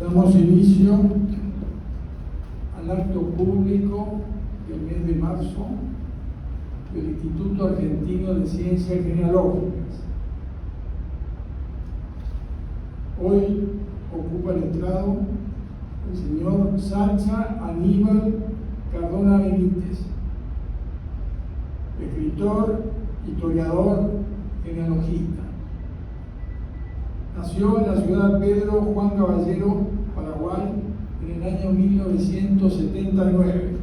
Damos inicio al acto público del mes de marzo del Instituto Argentino de Ciencias Genealógicas. Hoy ocupa el estrado el señor Sacha Aníbal Cardona Benítez, escritor, historiador, genealogista. Nació en la ciudad de Pedro Juan Caballero, Paraguay, en el año 1979.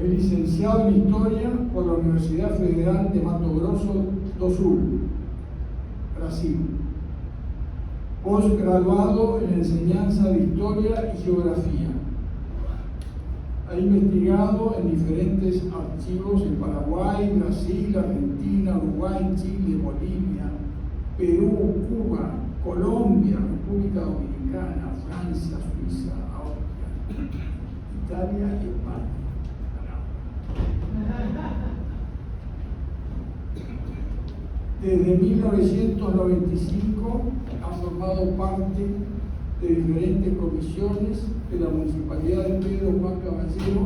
Es licenciado en Historia por la Universidad Federal de Mato Grosso do Sul, Brasil. Postgraduado en Enseñanza de Historia y Geografía. Ha investigado en diferentes archivos en Paraguay, Brasil, Argentina, Uruguay, Chile, Bolivia, Perú, Cuba, Colombia, República Dominicana, Francia, Suiza, Austria, Italia y España. Desde 1995 ha formado parte de diferentes comisiones de la Municipalidad de Pedro Juan Caballero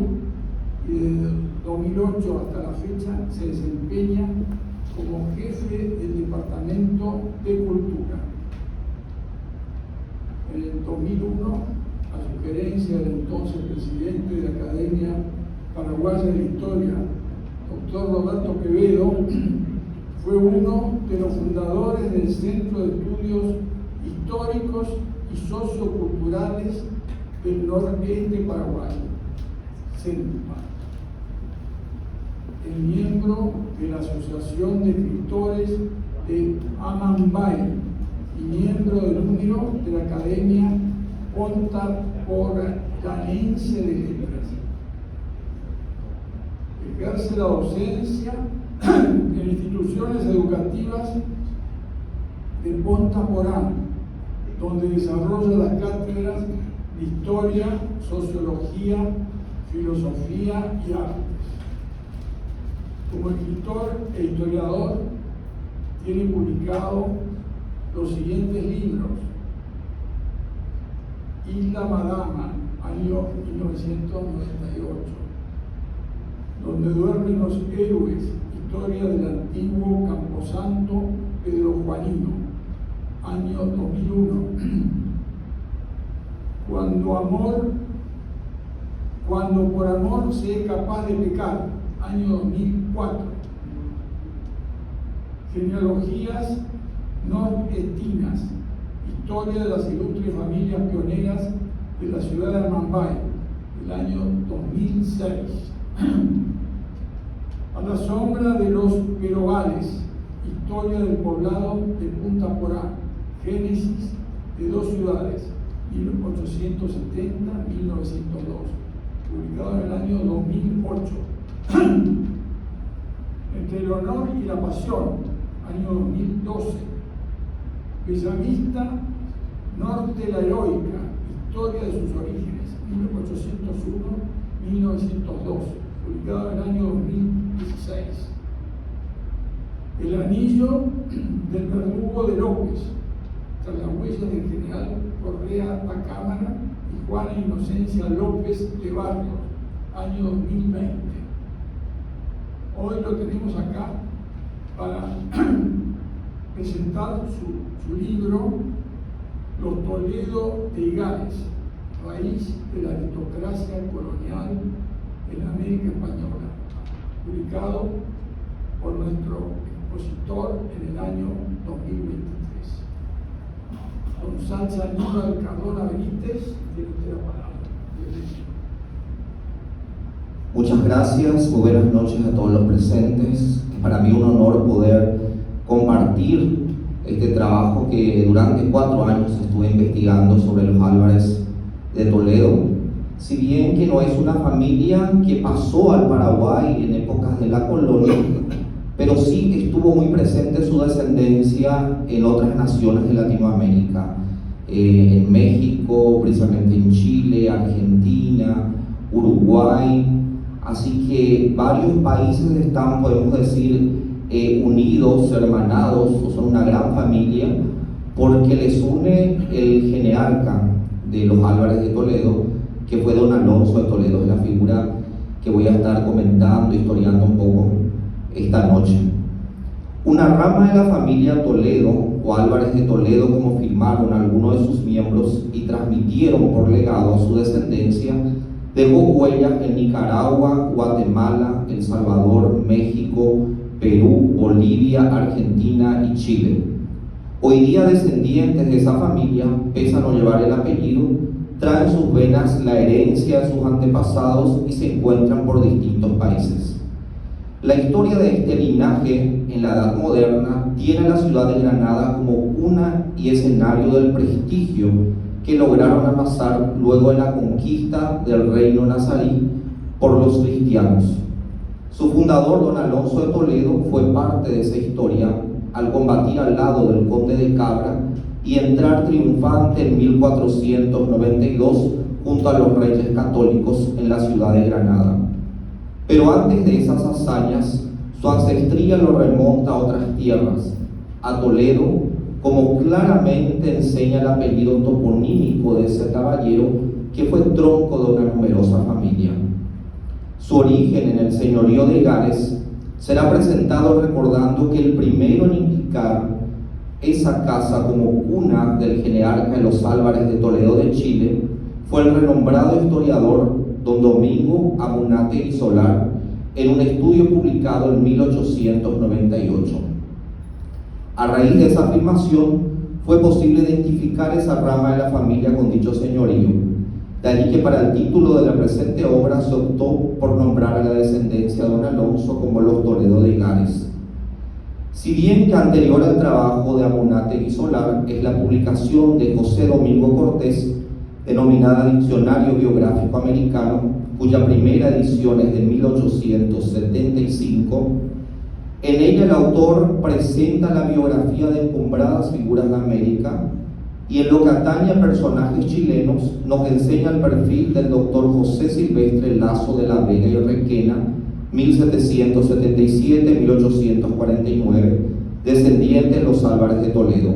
y desde 2008 hasta la fecha se desempeña como jefe del Departamento de Cultura. En el 2001, a sugerencia del entonces presidente de la Academia Paraguaya de la Historia, doctor Roberto Quevedo, fue uno de los fundadores del Centro de Estudios Históricos y Socioculturales del Noreste paraguayo, CENPA. Es miembro de la Asociación de Escritores de Amambay y miembro del número de la Academia Contemporaneense de Letras. Ejerce la docencia en instituciones educativas de Ponta Porán, donde desarrolla las cátedras de Historia, Sociología, Filosofía y Artes. Como escritor e historiador, tiene publicado los siguientes libros: Isla Madama, año 1998, Donde duermen los héroes, historia del antiguo camposanto Pedro Juanino, año 2001. Cuando por amor sea capaz de pecar, año 2004. Genealogías nordestinas, historia de las ilustres familias pioneras de la ciudad de Amambay, del año 2006. A la sombra de los Perogales, historia del poblado de Punta Porá, génesis de dos ciudades, 1870-1902, publicado en el año 2008. Entre el honor y la pasión, año 2012. Bellavista, Norte la Heroica, historia de sus orígenes, 1801-1902, publicado en el año 2016. El anillo del verdugo de López, tras las huellas del general Correa da Cámara y Juana Inocencia López de Barrios, año 2020. Hoy lo tenemos acá para presentar su libro Los Toledo de Igares, raíz de la aristocracia colonial en América Española, publicado por nuestro expositor en el año 2023. Don Sacha Aníbal Cardona Benítez, tiene usted la palabra. Muchas gracias, muy buenas noches a todos los presentes. Para mí es un honor poder compartir este trabajo que durante 4 años estuve investigando sobre los Álvarez de Toledo. Si bien que no es una familia que pasó al Paraguay en épocas de la colonia, pero sí estuvo muy presente su descendencia en otras naciones de Latinoamérica, en México, precisamente en Chile, Argentina, Uruguay. Así que varios países están, podemos decir, unidos, hermanados, o son una gran familia, porque les une el genealca de los Álvarez de Toledo, que fue don Alonso de Toledo. Es la figura que voy a estar comentando, historiando un poco esta noche. Una rama de la familia Toledo, o Álvarez de Toledo como firmaron algunos de sus miembros y transmitieron por legado a su descendencia, dejó huellas en Nicaragua, Guatemala, El Salvador, México, Perú, Bolivia, Argentina y Chile. Hoy día descendientes de esa familia, pese a no llevar el apellido, traen sus venas la herencia de sus antepasados y se encuentran por distintos países. La historia de este linaje en la Edad Moderna tiene a la ciudad de Granada como cuna y escenario del prestigio que lograron amasar luego de la conquista del reino nazarí por los cristianos. Su fundador, don Alonso de Toledo, fue parte de esa historia al combatir al lado del conde de Cabra y entrar triunfante en 1492 junto a los reyes católicos en la ciudad de Granada. Pero antes de esas hazañas, su ancestría lo remonta a otras tierras, a Toledo, como claramente enseña el apellido toponímico de ese caballero, que fue tronco de una numerosa familia. Su origen en el señorío de Gares será presentado recordando que el primero en indicar esa casa como cuna del genearca de los Álvarez de Toledo de Chile fue el renombrado historiador don Domingo Amunátegui Solar, en un estudio publicado en 1898. A raíz de esa afirmación fue posible identificar esa rama de la familia con dicho señorío. De allí que para el título de la presente obra se optó por nombrar a la descendencia de don Alonso como los Toledo de Gares. Si bien que anterior al trabajo de Amunátegui Solar es la publicación de José Domingo Cortés, denominada Diccionario Biográfico Americano, cuya primera edición es de 1875, en ella el autor presenta la biografía de encumbradas figuras de América y en lo que atañe a personajes chilenos nos enseña el perfil del doctor José Silvestre Lazo de la Vega y Requena, 1777-1849, descendiente de los Álvarez de Toledo.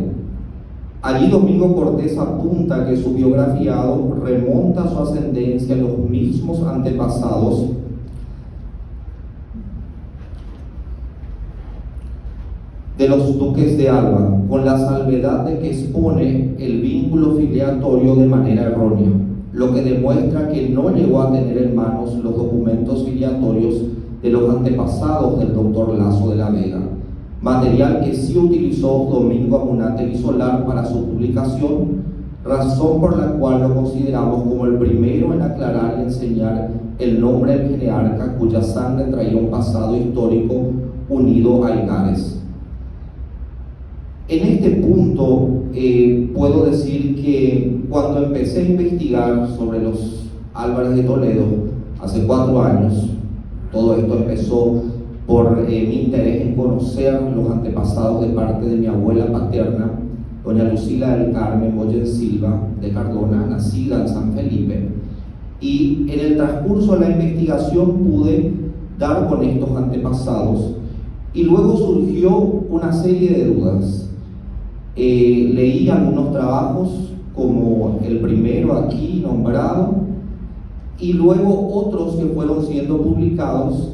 Allí Domingo Cortés apunta que su biografiado remonta a su ascendencia a los mismos antepasados de los duques de Alba, con la salvedad de que expone el vínculo filiatorio de manera errónea, lo que demuestra que no llegó a tener en manos los documentos filiatorios de los antepasados del doctor Lazo de la Vega, material que sí utilizó Domingo Amunátegui Solar para su publicación, razón por la cual lo consideramos como el primero en aclarar y enseñar el nombre del genearca cuya sangre traía un pasado histórico unido a Gares. En este punto puedo decir que cuando empecé a investigar sobre los Álvarez de Toledo hace 4 años, todo esto empezó por mi interés en conocer los antepasados de parte de mi abuela paterna, doña Lucila del Carmen Boyen Silva de Cardona, nacida en San Felipe, y en el transcurso de la investigación pude dar con estos antepasados y luego surgió una serie de dudas. Leí algunos trabajos como el primero aquí nombrado y luego otros que fueron siendo publicados,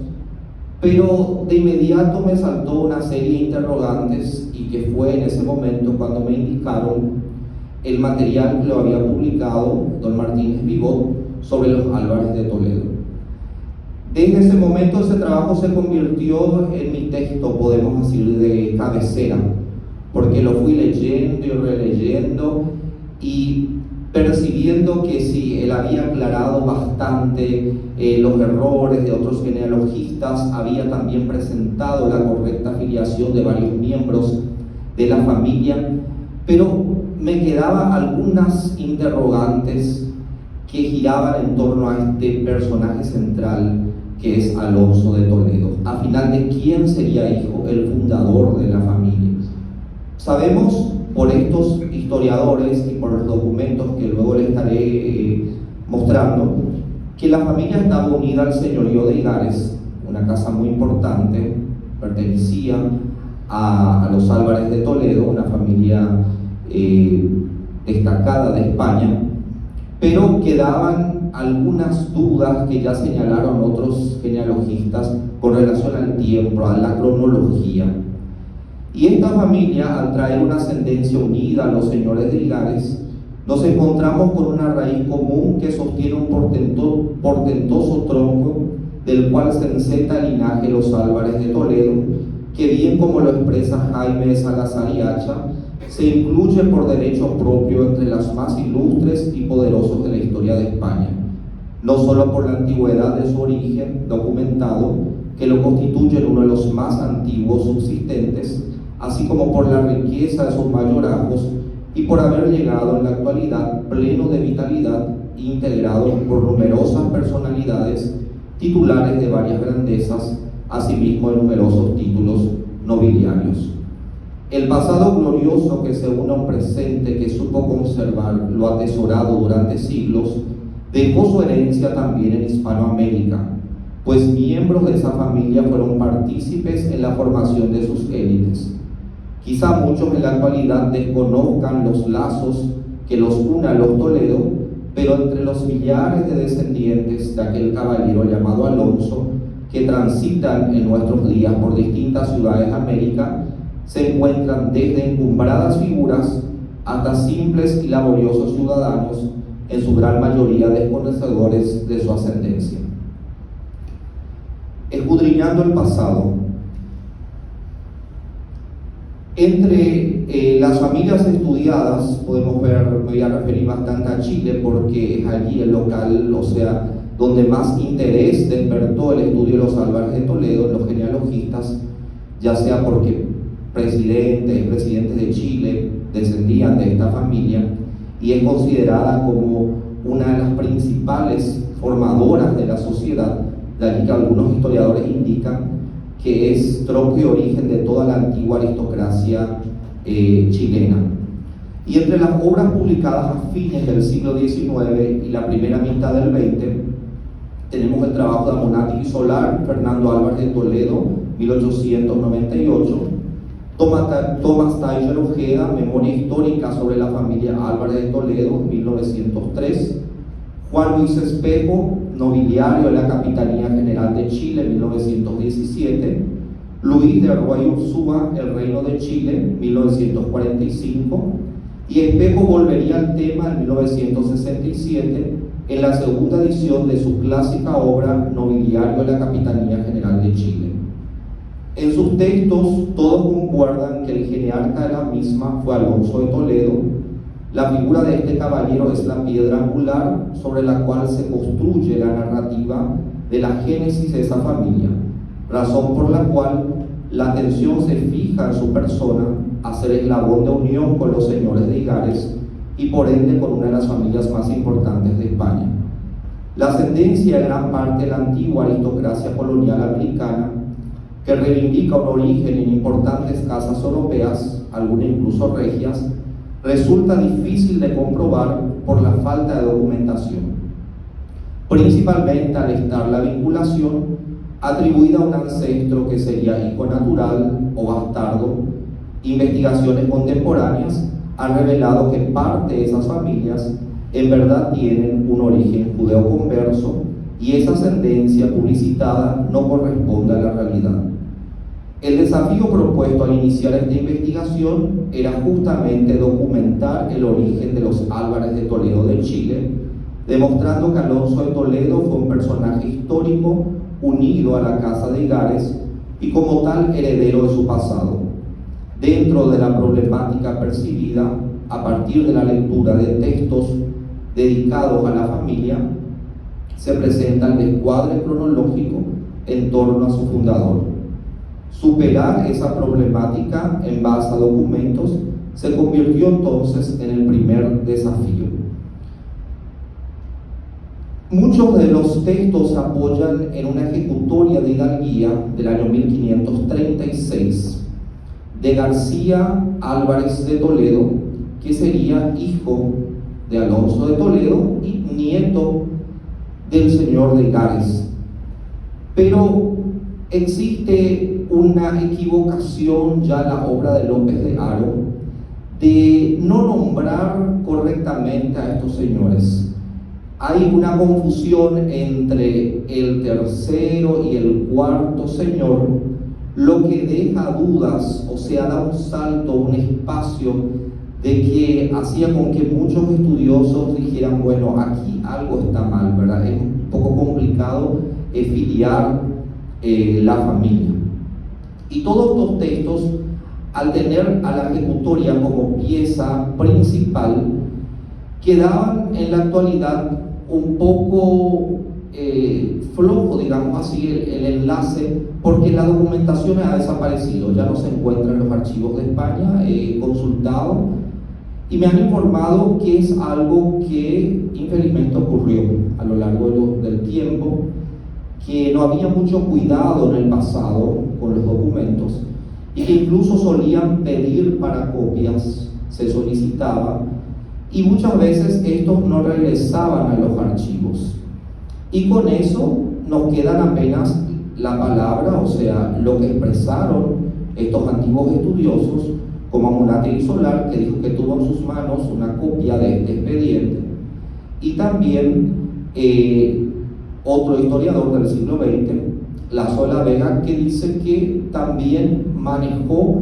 pero de inmediato me saltó una serie de interrogantes y que fue en ese momento cuando me indicaron el material que lo había publicado don Martínez Vigot sobre los Álvarez de Toledo. Desde ese momento ese trabajo se convirtió en mi texto, podemos decir, de cabecera, porque lo fui leyendo y releyendo y percibiendo que sí, él había aclarado bastante los errores de otros genealogistas, había también presentado la correcta afiliación de varios miembros de la familia, pero me quedaban algunas interrogantes que giraban en torno a este personaje central que es Alonso de Toledo. Al final, ¿de quién sería hijo el fundador de la familia? Sabemos por estos historiadores y por los documentos que luego les estaré mostrando que la familia estaba unida al señorío de Gares, una casa muy importante, pertenecía a los Álvarez de Toledo, una familia destacada de España, pero quedaban algunas dudas que ya señalaron otros genealogistas con relación al tiempo, a la cronología. Y esta familia, al traer una ascendencia unida a los señores de Igares, nos encontramos con una raíz común que sostiene un portentoso tronco del cual se enceta el linaje de los Álvarez de Toledo, que bien como lo expresa Jaime de Salazar y Hacha, se incluye por derecho propio entre los más ilustres y poderosos de la historia de España, no solo por la antigüedad de su origen documentado, que lo constituye uno de los más antiguos subsistentes, así como por la riqueza de sus mayorazgos y por haber llegado en la actualidad pleno de vitalidad, integrado por numerosas personalidades titulares de varias grandezas, asimismo de numerosos títulos nobiliarios. El pasado glorioso que se une a un presente que supo conservar lo atesorado durante siglos, dejó su herencia también en Hispanoamérica, pues miembros de esa familia fueron partícipes en la formación de sus élites. Quizá muchos en la actualidad desconozcan los lazos que los une a los Toledo, pero entre los millares de descendientes de aquel caballero llamado Alonso, que transitan en nuestros días por distintas ciudades de América, se encuentran desde encumbradas figuras hasta simples y laboriosos ciudadanos, en su gran mayoría desconocedores de su ascendencia. Escudriñando el pasado, entre las familias estudiadas podemos ver, me voy a referir bastante a Chile porque es allí el local, o sea, donde más interés despertó el estudio de los Álvarez de Toledo, los genealogistas, ya sea porque presidentes de Chile descendían de esta familia, y es considerada como una de las principales formadoras de la sociedad, de allí que algunos historiadores indican que es tronco y origen de toda la antigua aristocracia chilena. Y entre las obras publicadas a fines del siglo XIX y la primera mitad del XX, tenemos el trabajo de Amonático y Solar, Fernando Álvarez de Toledo, 1898, Tomás Taiger Ojeda, Memoria histórica sobre la familia Álvarez de Toledo, 1903, Juan Luis Espejo, Nobiliario de la Capitanía General de Chile, 1917, Luis de Roa y Ursúa, El Reino de Chile, 1945, y Espejo volvería al tema en 1967 en la segunda edición de su clásica obra Nobiliario de la Capitanía General de Chile. En sus textos todos concuerdan que el genearca de la misma fue Alonso de Toledo. La figura de este caballero es la piedra angular sobre la cual se construye la narrativa de la génesis de esa familia, razón por la cual la atención se fija en su persona a ser eslabón de unión con los señores de Igares y por ende con una de las familias más importantes de España. La ascendencia de gran parte de la antigua aristocracia colonial americana, que reivindica un origen en importantes casas europeas, algunas incluso regias, resulta difícil de comprobar por la falta de documentación, principalmente al estar la vinculación atribuida a un ancestro que sería hijo natural o bastardo. Investigaciones contemporáneas han revelado que parte de esas familias en verdad tienen un origen judeo-converso y esa ascendencia publicitada no corresponde a la realidad. El desafío propuesto al iniciar esta investigación era justamente documentar el origen de los Álvarez de Toledo de Chile, demostrando que Alonso de Toledo fue un personaje histórico unido a la Casa de Igares y como tal heredero de su pasado. Dentro de la problemática percibida a partir de la lectura de textos dedicados a la familia, se presenta el descuadre cronológico en torno a su fundador. Superar esa problemática en base a documentos se convirtió entonces en el primer desafío. Muchos de los textos apoyan en una ejecutoria de hidalguía del año 1536 de García Álvarez de Toledo, que sería hijo de Alonso de Toledo y nieto del señor de Igares. Pero existe una equivocación ya en la obra de López de Haro de no nombrar correctamente a estos señores. hay una confusión entre el tercero y el cuarto Señor, lo que deja dudas, o sea, da un salto, un espacio de que hacía con que muchos estudiosos dijeran, bueno, aquí algo está mal, ¿verdad? Es un poco complicado filiar la familia. Y todos estos textos, al tener a la ejecutoria como pieza principal, quedaban en la actualidad un poco flojo, digamos así, el enlace, porque la documentación ha desaparecido, ya no se encuentra en los archivos de España. He consultado y me han informado que es algo que infelizmente ocurrió a lo largo del tiempo, que no había mucho cuidado en el pasado con los documentos y que incluso solían pedir para copias, se solicitaba, y muchas veces estos no regresaban a los archivos. Y con eso nos quedan apenas la palabra, o sea, lo que expresaron estos antiguos estudiosos, como Amunátegui Solar, que dijo que tuvo en sus manos una copia de este expediente, y también otro historiador del siglo XX, Lazo de la Vega, que dice que también manejó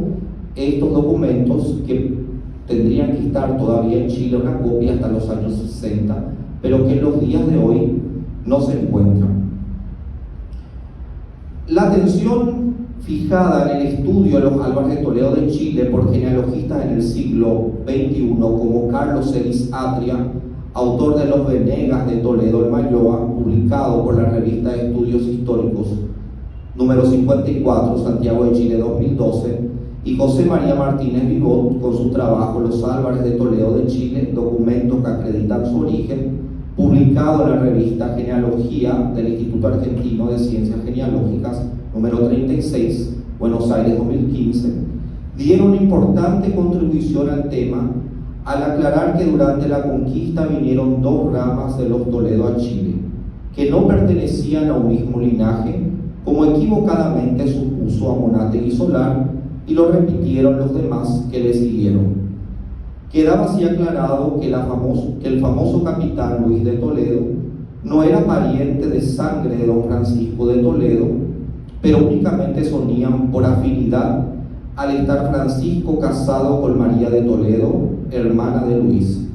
estos documentos que tendrían que estar todavía en Chile, una copia hasta los años 60, pero que en los días de hoy no se encuentran. La atención fijada en el estudio de los Álvarez de Toledo de Chile por genealogistas en el siglo XXI, como Carlos Celis Atria, autor de Los Venegas de Toledo en Malloa, publicado por la revista de Estudios Históricos número 54, Santiago de Chile 2012, y José María Martínez Vivot con su trabajo Los Álvarez de Toledo de Chile, documentos que acreditan su origen, publicado en la revista Genealogía del Instituto Argentino de Ciencias Genealógicas número 36, Buenos Aires 2015, dieron una importante contribución al tema al aclarar que durante la conquista vinieron dos ramas de los Toledo a Chile, que no pertenecían a un mismo linaje, como equivocadamente supuso Amunátegui Solar, y lo repitieron los demás que le siguieron. Quedaba así aclarado que el famoso capitán Luis de Toledo no era pariente de sangre de don Francisco de Toledo, pero únicamente se unían por afinidad al estar Francisco casado con María de Toledo, hermana de Luis.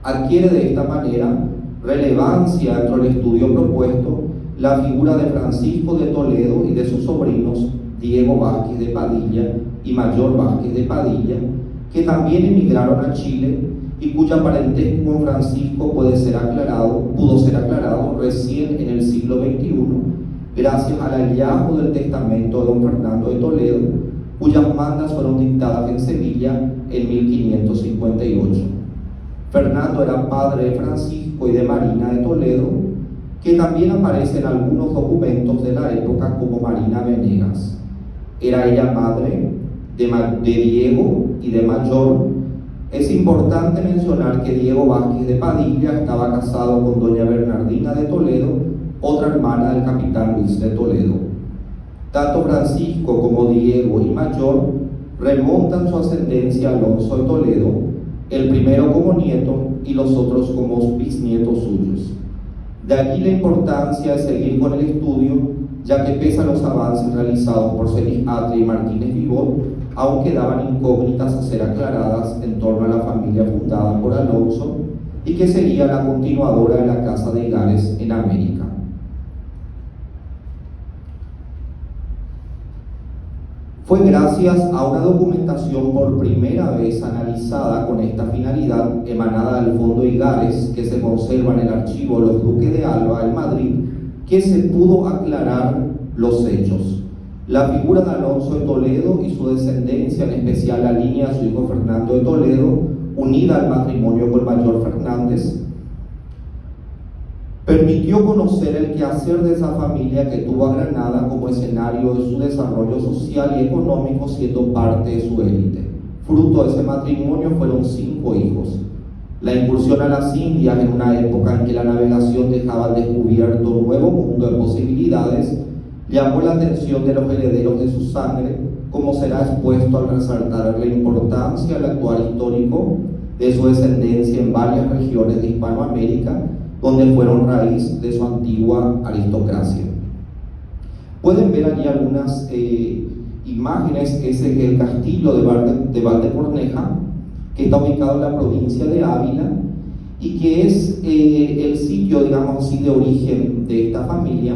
Adquiere de esta manera relevancia dentro del estudio propuesto la figura de Francisco de Toledo y de sus sobrinos Diego Vázquez de Padilla y Mayor Vázquez de Padilla, que también emigraron a Chile y cuya parentesco con Francisco pudo ser aclarado recién en el siglo XXI, gracias al hallazgo del testamento de don Fernando de Toledo, cuyas mandas fueron dictadas en Sevilla en 1558. Fernando era padre de Francisco y de Marina de Toledo, que también aparece en algunos documentos de la época como Marina Venegas. Era ella madre de Diego y de Mayor. Es importante mencionar que Diego Vázquez de Padilla estaba casado con doña Bernardina de Toledo, otra hermana del capitán Luis de Toledo. Tanto Francisco como Diego y Mayor remontan su ascendencia a Alonso de Toledo, el primero como nieto y los otros como bisnietos suyos. De aquí la importancia de seguir con el estudio, ya que pese a los avances realizados por Celis Atria y Martínez Vivot, aún quedaban incógnitas a ser aclaradas en torno a la familia fundada por Alonso y que sería la continuadora de la Casa de Higares en América. Fue gracias a una documentación por primera vez analizada con esta finalidad, emanada del Fondo Higares, que se conserva en el archivo de los Duques de Alba en Madrid, que se pudo aclarar los hechos. La figura de Alonso de Toledo y su descendencia, en especial la línea de su hijo Fernando de Toledo, unida al matrimonio con Mayor Fernández, permitió conocer el quehacer de esa familia que tuvo a Granada como escenario de su desarrollo social y económico, siendo parte de su élite. Fruto de ese matrimonio fueron 5 hijos. La incursión a las Indias en una época en que la navegación dejaba al descubierto un nuevo mundo de posibilidades llamó la atención de los herederos de su sangre, como será expuesto al resaltar la importancia del actual histórico de su descendencia en varias regiones de Hispanoamérica donde fueron raíz de su antigua aristocracia. Pueden ver allí algunas imágenes. Ese es el castillo de Valdecorneja, que está ubicado en la provincia de Ávila y que es el sitio, digamos así, de origen de esta familia.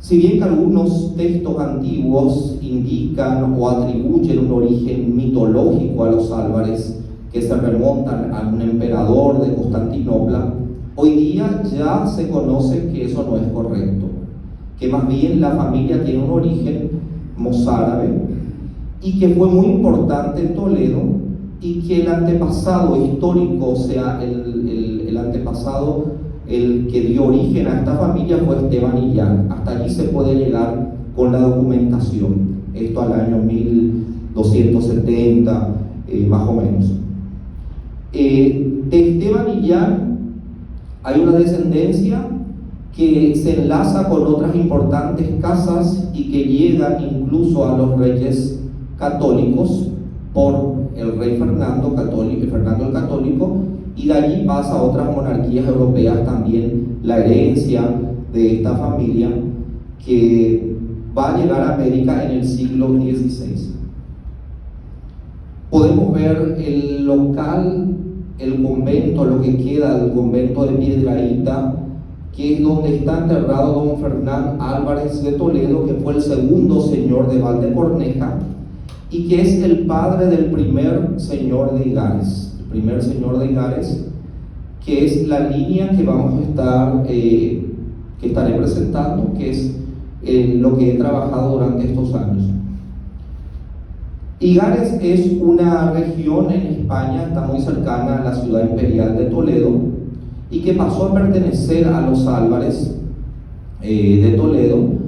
Si bien que algunos textos antiguos indican o atribuyen un origen mitológico a los Álvarez, que se remontan a un emperador de Constantinopla, hoy día ya se conoce que eso no es correcto, que más bien la familia tiene un origen mozárabe y que fue muy importante en Toledo, y que el antepasado histórico, o sea, el antepasado, el que dio origen a esta familia, fue Esteban Illán. Hasta allí se puede llegar con la documentación, esto al año 1270, más o menos. De Esteban Illán hay una descendencia que se enlaza con otras importantes casas y que llegan incluso a los reyes católicos por el rey Fernando el Católico, y de allí pasa a otras monarquías europeas también la herencia de esta familia, que va a llegar a América en el siglo XVI. Podemos ver el local, el convento, lo que queda del convento de Piedrahíta, que es donde está enterrado don Fernán Álvarez de Toledo, que fue el segundo señor de Valdecorneja y que es el padre del primer señor de Igares. El primer señor de Igares, que es la línea que vamos a estar, que estaré presentando, que es lo que he trabajado durante estos años. Igares es una región en España, está muy cercana a la ciudad imperial de Toledo, y que pasó a pertenecer a los Álvarez de Toledo,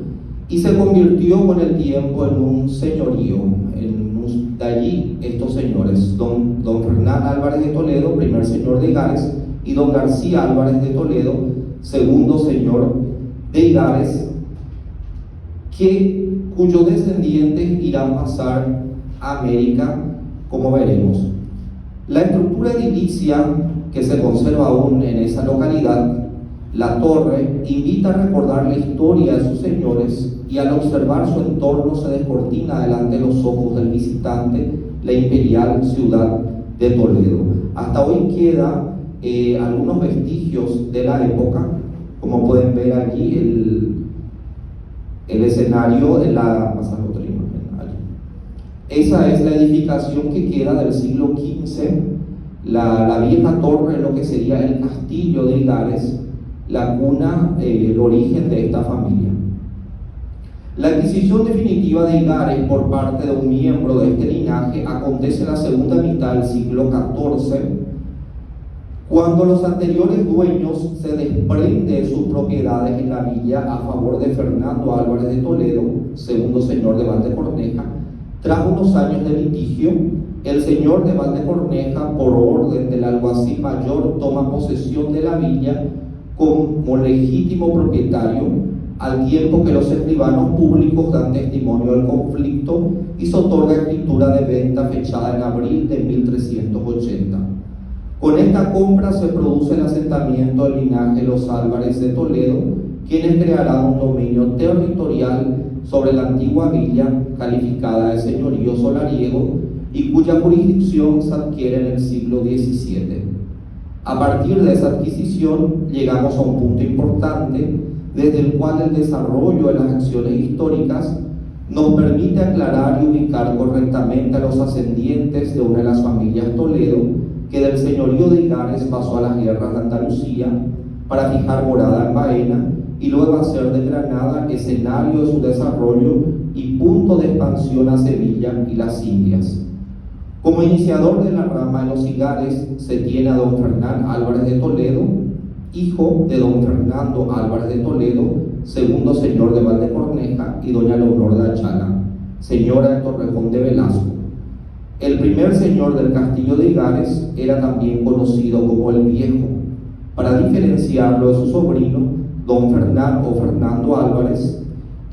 y se convirtió con el tiempo en un señorío. De allí estos señores, don Fernán Álvarez de Toledo, primer señor de Igares, y don García Álvarez de Toledo, segundo señor de Igares, cuyos descendientes irán a pasar a América, como veremos. La estructura edilicia que se conserva aún en esa localidad, la torre, invita a recordar la historia de sus señores, y al observar su entorno se descortina delante de los ojos del visitante la imperial ciudad de Toledo. Hasta hoy queda algunos vestigios de la época, como pueden ver allí el escenario de la... pasar otra imagen allí. Esa es la edificación que queda del siglo XV, la vieja torre, lo que sería el castillo de Igares, la cuna, el origen de esta familia. La adquisición definitiva de Igares por parte de un miembro de este linaje acontece en la segunda mitad del siglo XIV, cuando los anteriores dueños se desprenden de sus propiedades en la villa a favor de Fernando Álvarez de Toledo, segundo señor de Valdecorneja. Tras unos años de litigio, el señor de Valdecorneja, por orden del alguacil mayor, toma posesión de la villa como legítimo propietario, al tiempo que los escribanos públicos dan testimonio del conflicto y se otorga escritura de venta fechada en abril de 1380. Con esta compra se produce el asentamiento del linaje de los Álvarez de Toledo, quienes crearán un dominio territorial sobre la antigua villa, calificada de señorío solariego, y cuya jurisdicción se adquiere en el siglo XVII. A partir de esa adquisición llegamos a un punto importante, desde el cual el desarrollo de las acciones históricas nos permite aclarar y ubicar correctamente a los ascendientes de una de las familias Toledo, que del señorío de Igares pasó a las guerras de Andalucía para fijar morada en Baena y luego hacer de Granada escenario de su desarrollo y punto de expansión a Sevilla y las Indias. Como iniciador de la rama de los Igares se tiene a don Fernán Álvarez de Toledo, hijo de don Fernando Álvarez de Toledo, segundo señor de Valdecorneja, y doña Leonor de Achala, señora de Torrejón de Velasco. El primer señor del castillo de Igares era también conocido como el Viejo, para diferenciarlo de su sobrino, don Fernán o Fernando Álvarez,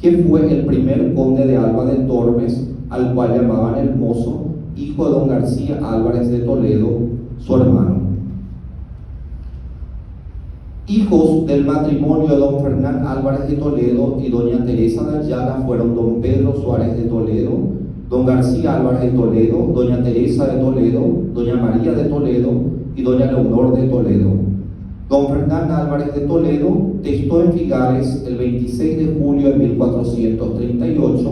que fue el primer conde de Alba de Tormes, al cual llamaban el Mozo, hijo de don García Álvarez de Toledo, su hermano. Hijos del matrimonio de don Fernán Álvarez de Toledo y doña Teresa de Ayala fueron don Pedro Suárez de Toledo, don García Álvarez de Toledo, doña Teresa de Toledo, doña María de Toledo y doña Leonor de Toledo. Don Fernán Álvarez de Toledo testó en Figueres el 26 de julio de 1438,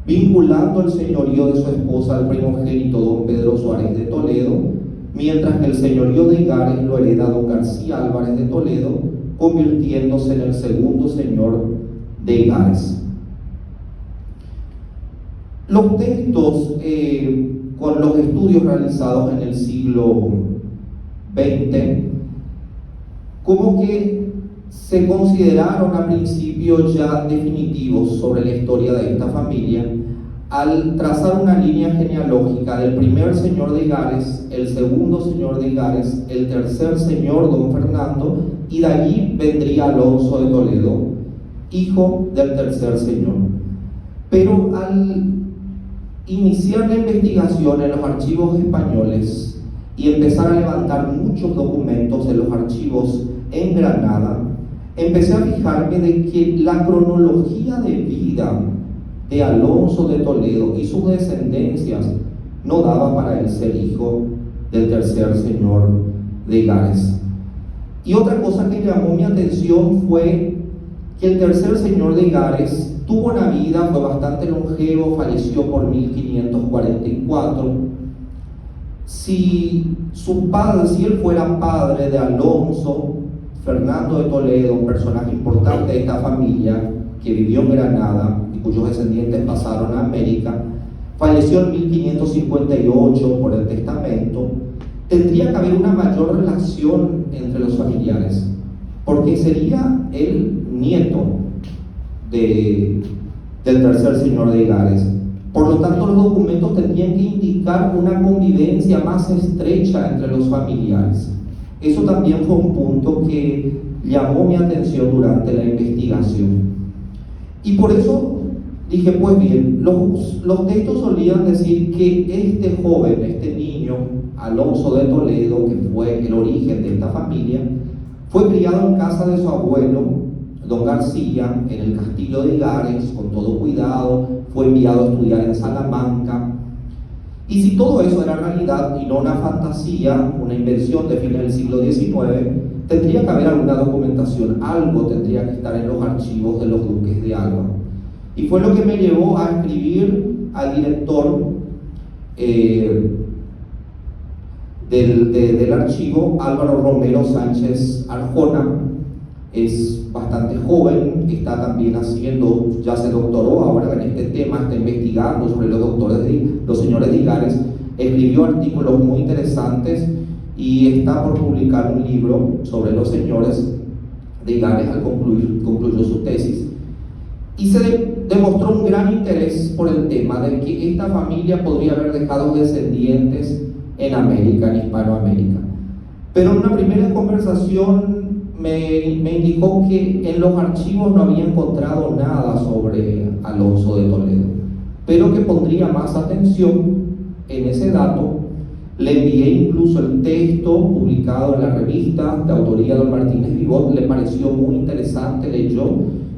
vinculando el señorío de su esposa al primogénito don Pedro Suárez de Toledo, mientras que el señorío de Higares lo hereda don García Álvarez de Toledo, convirtiéndose en el segundo señor de Higares. Los textos con los estudios realizados en el siglo XX, como que se consideraron a principio ya definitivos sobre la historia de esta familia, al trazar una línea genealógica del primer señor de Higares, el segundo señor de Higares, el tercer señor don Fernando, y de allí vendría Alonso de Toledo, hijo del tercer señor. Pero al iniciar la investigación en los archivos españoles y empezar a levantar muchos documentos en los archivos en Granada, empecé a fijarme de que la cronología de vida de Alonso de Toledo y sus descendencias no daba para él ser hijo del tercer señor de Higares. Y otra cosa que llamó mi atención fue que el tercer señor de Higares tuvo una vida, fue bastante longevo, falleció por 1544. Si él fuera padre de Alonso, Fernando de Toledo, un personaje importante de esta familia que vivió en Granada y cuyos descendientes pasaron a América, falleció en 1558 por el testamento, tendría que haber una mayor relación entre los familiares, porque sería el nieto del tercer señor de Higares. Por lo tanto, los documentos tendrían que indicar una convivencia más estrecha entre los familiares. Eso también fue un punto que llamó mi atención durante la investigación. Y por eso dije, pues bien, los textos solían decir que este joven, este niño, Alonso de Toledo, que fue el origen de esta familia, fue criado en casa de su abuelo, don García, en el castillo de Higares, con todo cuidado, fue enviado a estudiar en Salamanca. Y si todo eso era realidad y no una fantasía, una invención de fines del siglo XIX, tendría que haber alguna documentación, algo tendría que estar en los archivos de los duques de Alba. Y fue lo que me llevó a escribir al director del archivo, Álvaro Romero Sánchez Arjona. Es bastante joven, está también haciendo, ya se doctoró ahora en este tema, está investigando sobre los señores de Higares, escribió artículos muy interesantes y está por publicar un libro sobre los señores de Higares al concluyó su tesis. Y se demostró un gran interés por el tema de que esta familia podría haber dejado descendientes en América, en Hispanoamérica. Pero en una primera conversación me indicó que en los archivos no había encontrado nada sobre Alonso de Toledo, pero que pondría más atención en ese dato. Le envié incluso el texto publicado en la revista de autoría de don Martínez Vivot, le pareció muy interesante, leyó,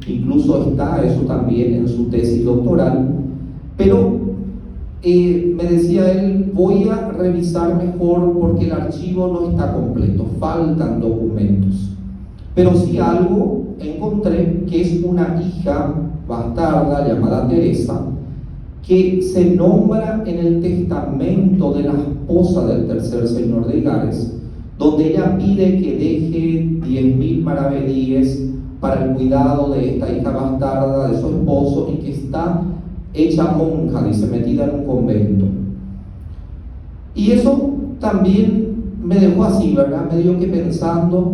incluso está eso también en su tesis doctoral, pero me decía él, voy a revisar mejor porque el archivo no está completo, faltan documentos. Pero sí algo encontré, que es una hija bastarda llamada Teresa, que se nombra en el testamento de la esposa del tercer señor de Higares, donde ella pide que deje 10.000 maravedíes para el cuidado de esta hija bastarda de su esposo y que está hecha monja, dice, metida en un convento. Y eso también me dejó así, ¿verdad? Me dio que pensando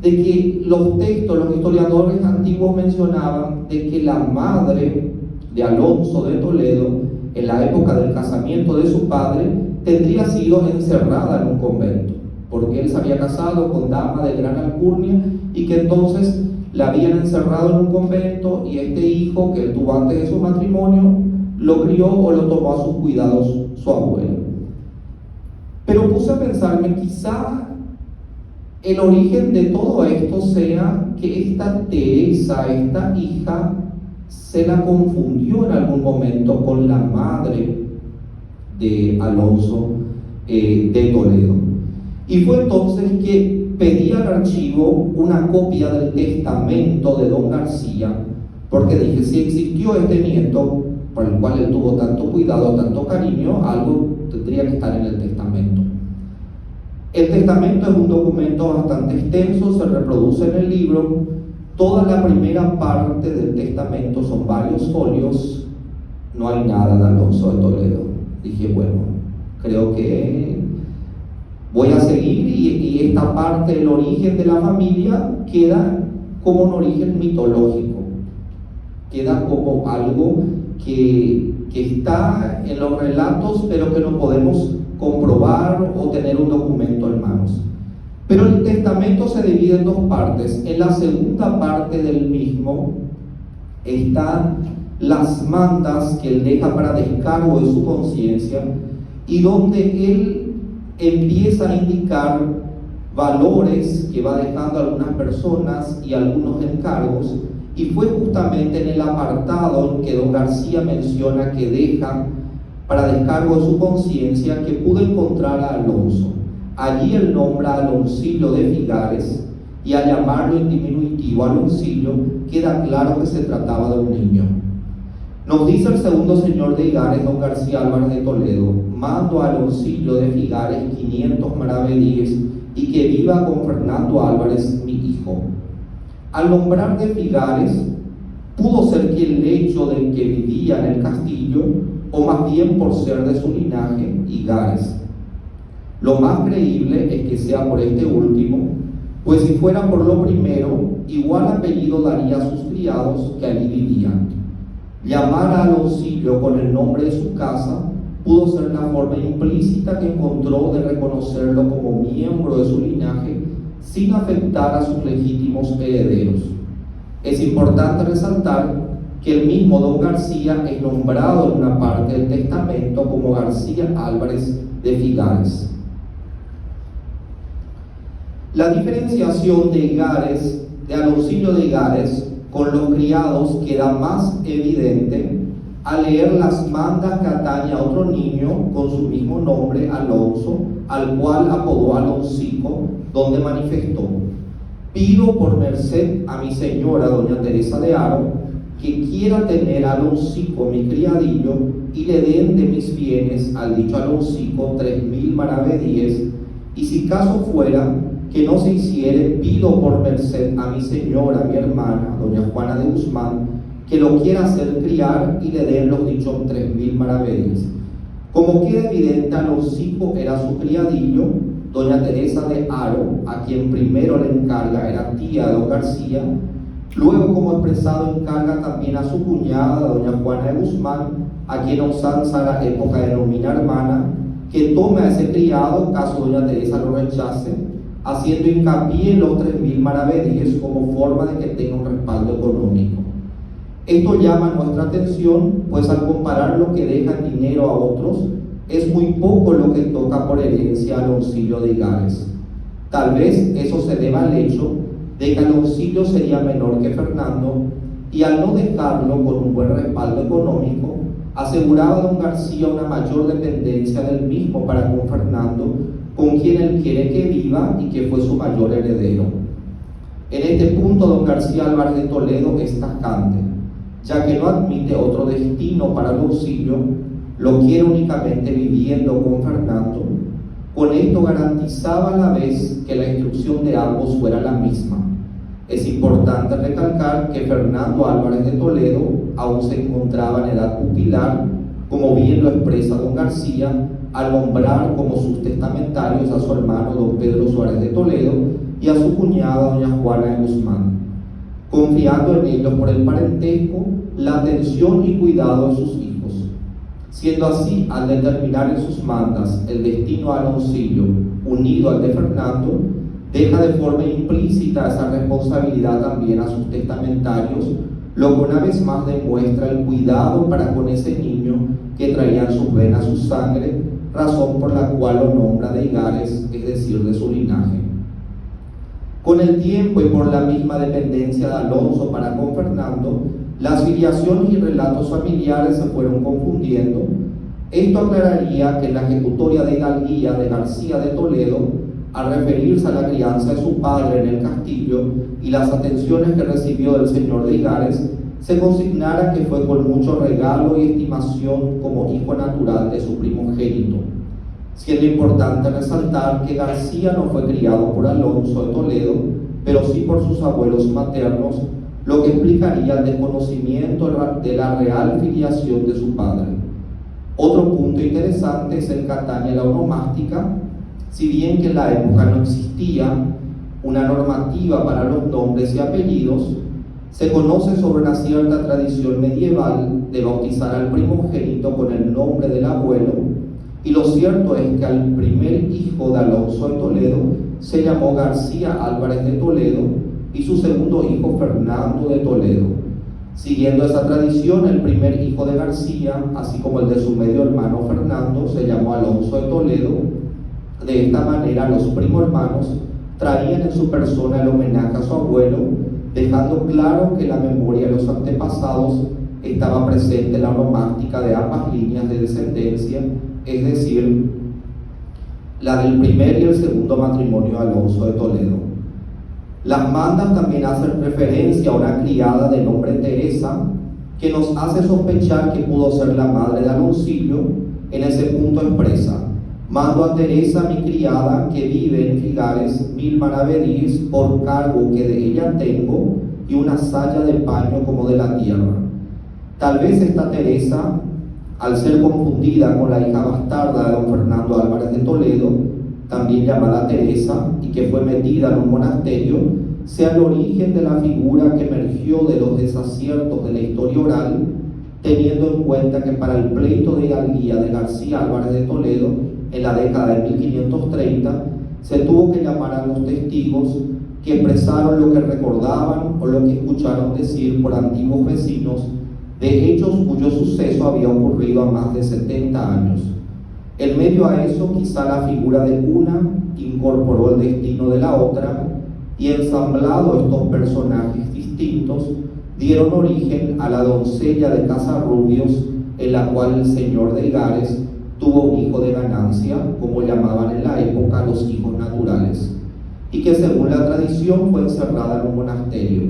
de que los textos, los historiadores antiguos mencionaban de que la madre de Alonso de Toledo, en la época del casamiento de su padre, tendría sido encerrada en un convento, porque él se había casado con dama de gran alcurnia y que entonces la habían encerrado en un convento y este hijo que él tuvo antes de su matrimonio lo crió o lo tomó a sus cuidados su abuelo. Pero puse a pensarme, quizá el origen de todo esto sea que esta Teresa, esta hija, se la confundió en algún momento con la madre de Alonso de Toledo. Y fue entonces que pedí al archivo una copia del testamento de don García, porque dije, si existió este nieto, por el cual él tuvo tanto cuidado, tanto cariño, algo tendría que estar en el testamento. El testamento es un documento bastante extenso, se reproduce en el libro. Toda la primera parte del testamento son varios folios, no hay nada de Alonso de Toledo. Dije, bueno, creo que voy a seguir y esta parte del origen de la familia queda como un origen mitológico, queda como algo que está en los relatos, pero que no podemos comprobar o tener un documento en manos. Pero el testamento se divide en dos partes. En la segunda parte del mismo están las mandas que él deja para descargo de su conciencia, y donde él empieza a indicar valores que va dejando a algunas personas y algunos encargos, y fue justamente en el apartado en que don García menciona que deja para descargo de su conciencia que pudo encontrar a Alonso. Allí él nombra a Aloncillo de Figares, y al llamarlo en diminutivo Aloncillo queda claro que se trataba de un niño. Nos dice el segundo señor de Higares, don García Álvarez de Toledo: mando a Aloncillo de Figares 500 maravedíes y que viva con Fernando Álvarez, mi hijo. Al nombrar de Figares, pudo ser que el hecho de que vivía en el castillo, o más bien por ser de su linaje, Higares. Lo más creíble es que sea por este último, pues si fuera por lo primero, igual apellido daría a sus criados que allí vivían. Llamar a Aloncillo con el nombre de su casa pudo ser la forma implícita que encontró de reconocerlo como miembro de su linaje sin afectar a sus legítimos herederos. Es importante resaltar que el mismo don García es nombrado en una parte del testamento como García Álvarez de Figares. La diferenciación de Higares, de Aloncillo de Higares, con los criados queda más evidente al leer las mandas que atañe a otro niño con su mismo nombre, Alonso, al cual apodó Aloncico, donde manifestó: pido por merced a mi señora doña Teresa de Haro que quiera tener a Aloncico mi criadillo, y le den de mis bienes al dicho Aloncico 3000 maravedíes, y si caso fuera que no se hiciere, pido por merced a mi señora, mi hermana, doña Juana de Guzmán, que lo quiera hacer criar y le den los dichos 3000 maravedíes. Como queda evidente, Aloncico era su criadillo. Doña Teresa de Haro, a quien primero le encarga, era tía de don García. Luego, como expresado, encarga también a su cuñada, doña Juana de Guzmán, a quien a usanza de la época denomina hermana, que tome a ese criado caso doña Teresa lo rechace, haciendo hincapié en los 3000 maravedíes como forma de que tenga un respaldo económico. Esto llama nuestra atención, pues al comparar lo que deja en dinero a otros, es muy poco lo que toca por herencia a Aloncillo de Higares. Tal vez eso se deba al hecho de que Aloncillo sería menor que Fernando, y al no dejarlo con un buen respaldo económico, aseguraba a don García una mayor dependencia del mismo para con Fernando, con quien él quiere que viva y que fue su mayor heredero. En este punto don García Álvarez de Toledo es tajante, ya que no admite otro destino para Aloncillo, lo quiere únicamente viviendo con Fernando. Con esto garantizaba a la vez que la instrucción de ambos fuera la misma. Es importante recalcar que Fernando Álvarez de Toledo aún se encontraba en edad pupilar, como bien lo expresa don García al nombrar como sus testamentarios a su hermano don Pedro Suárez de Toledo y a su cuñada doña Juana de Guzmán, confiando en ellos por el parentesco la atención y cuidado de sus hijos. Siendo así, al determinar en sus mandas el destino de Aloncillo unido al de Fernando, deja de forma implícita esa responsabilidad también a sus testamentarios, lo que una vez más demuestra el cuidado para con ese niño que traía en sus venas su sangre, razón por la cual lo nombra de Higares, es decir, de su linaje. Con el tiempo y por la misma dependencia de Alonso para con Fernando, las filiaciones y relatos familiares se fueron confundiendo. Esto aclararía que en la ejecutoria de hidalguía de García de Toledo, al referirse a la crianza de su padre en el castillo y las atenciones que recibió del señor de Igares, se consignara que fue con mucho regalo y estimación como hijo natural de su primogénito, siendo importante resaltar que García no fue criado por Alonso de Toledo, pero sí por sus abuelos maternos, lo que explicaría el desconocimiento de la real filiación de su padre. Otro punto interesante es el que atañe a la onomástica. Si bien que en la época no existía una normativa para los nombres y apellidos, se conoce sobre una cierta tradición medieval de bautizar al primogénito con el nombre del abuelo, y lo cierto es que al primer hijo de Alonso de Toledo se llamó García Álvarez de Toledo y su segundo hijo Fernando de Toledo. Siguiendo esa tradición, el primer hijo de García, así como el de su medio hermano Fernando, se llamó Alonso de Toledo. De esta manera, los primo hermanos traían en su persona el homenaje a su abuelo, dejando claro que la memoria de los antepasados estaba presente en la onomástica de ambas líneas de descendencia, es decir, la del primer y el segundo matrimonio de Alonso de Toledo. Las mandas también hacen referencia a una criada de nombre Teresa, que nos hace sospechar que pudo ser la madre de Aloncillo. En ese punto expresa: mando a Teresa, mi criada, que vive en Figueres, 1000 maravedís, por cargo que de ella tengo, y una saya de paño como de la tierra. Tal vez esta Teresa, al ser confundida con la hija bastarda de don Fernando Álvarez de Toledo, también llamada Teresa, y que fue metida en un monasterio, sea el origen de la figura que emergió de los desaciertos de la historia oral, teniendo en cuenta que para el pleito de hidalguía de García Álvarez de Toledo, en la década de 1530, se tuvo que llamar a los testigos que expresaron lo que recordaban o lo que escucharon decir por antiguos vecinos de hechos cuyo suceso había ocurrido a más de 70 años. En medio a eso, quizá la figura de una incorporó el destino de la otra, y ensamblado estos personajes distintos, dieron origen a la doncella de Casarrubios, en la cual el señor de Igares tuvo un hijo de ganancia, como llamaban en la época los hijos naturales, y que según la tradición fue encerrada en un monasterio.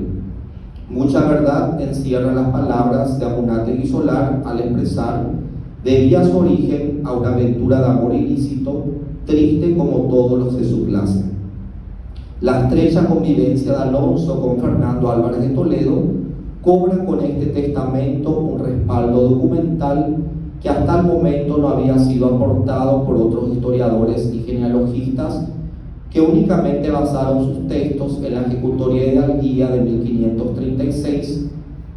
Mucha verdad encierra las palabras de Amunátegui Solar al expresar: debía su origen a una aventura de amor ilícito, triste como todos los de su clase. La estrecha convivencia de Alonso con Fernando Álvarez de Toledo cobra con este testamento un respaldo documental que hasta el momento no había sido aportado por otros historiadores y genealogistas, que únicamente basaron sus textos en la ejecutoria de hidalguía de 1536,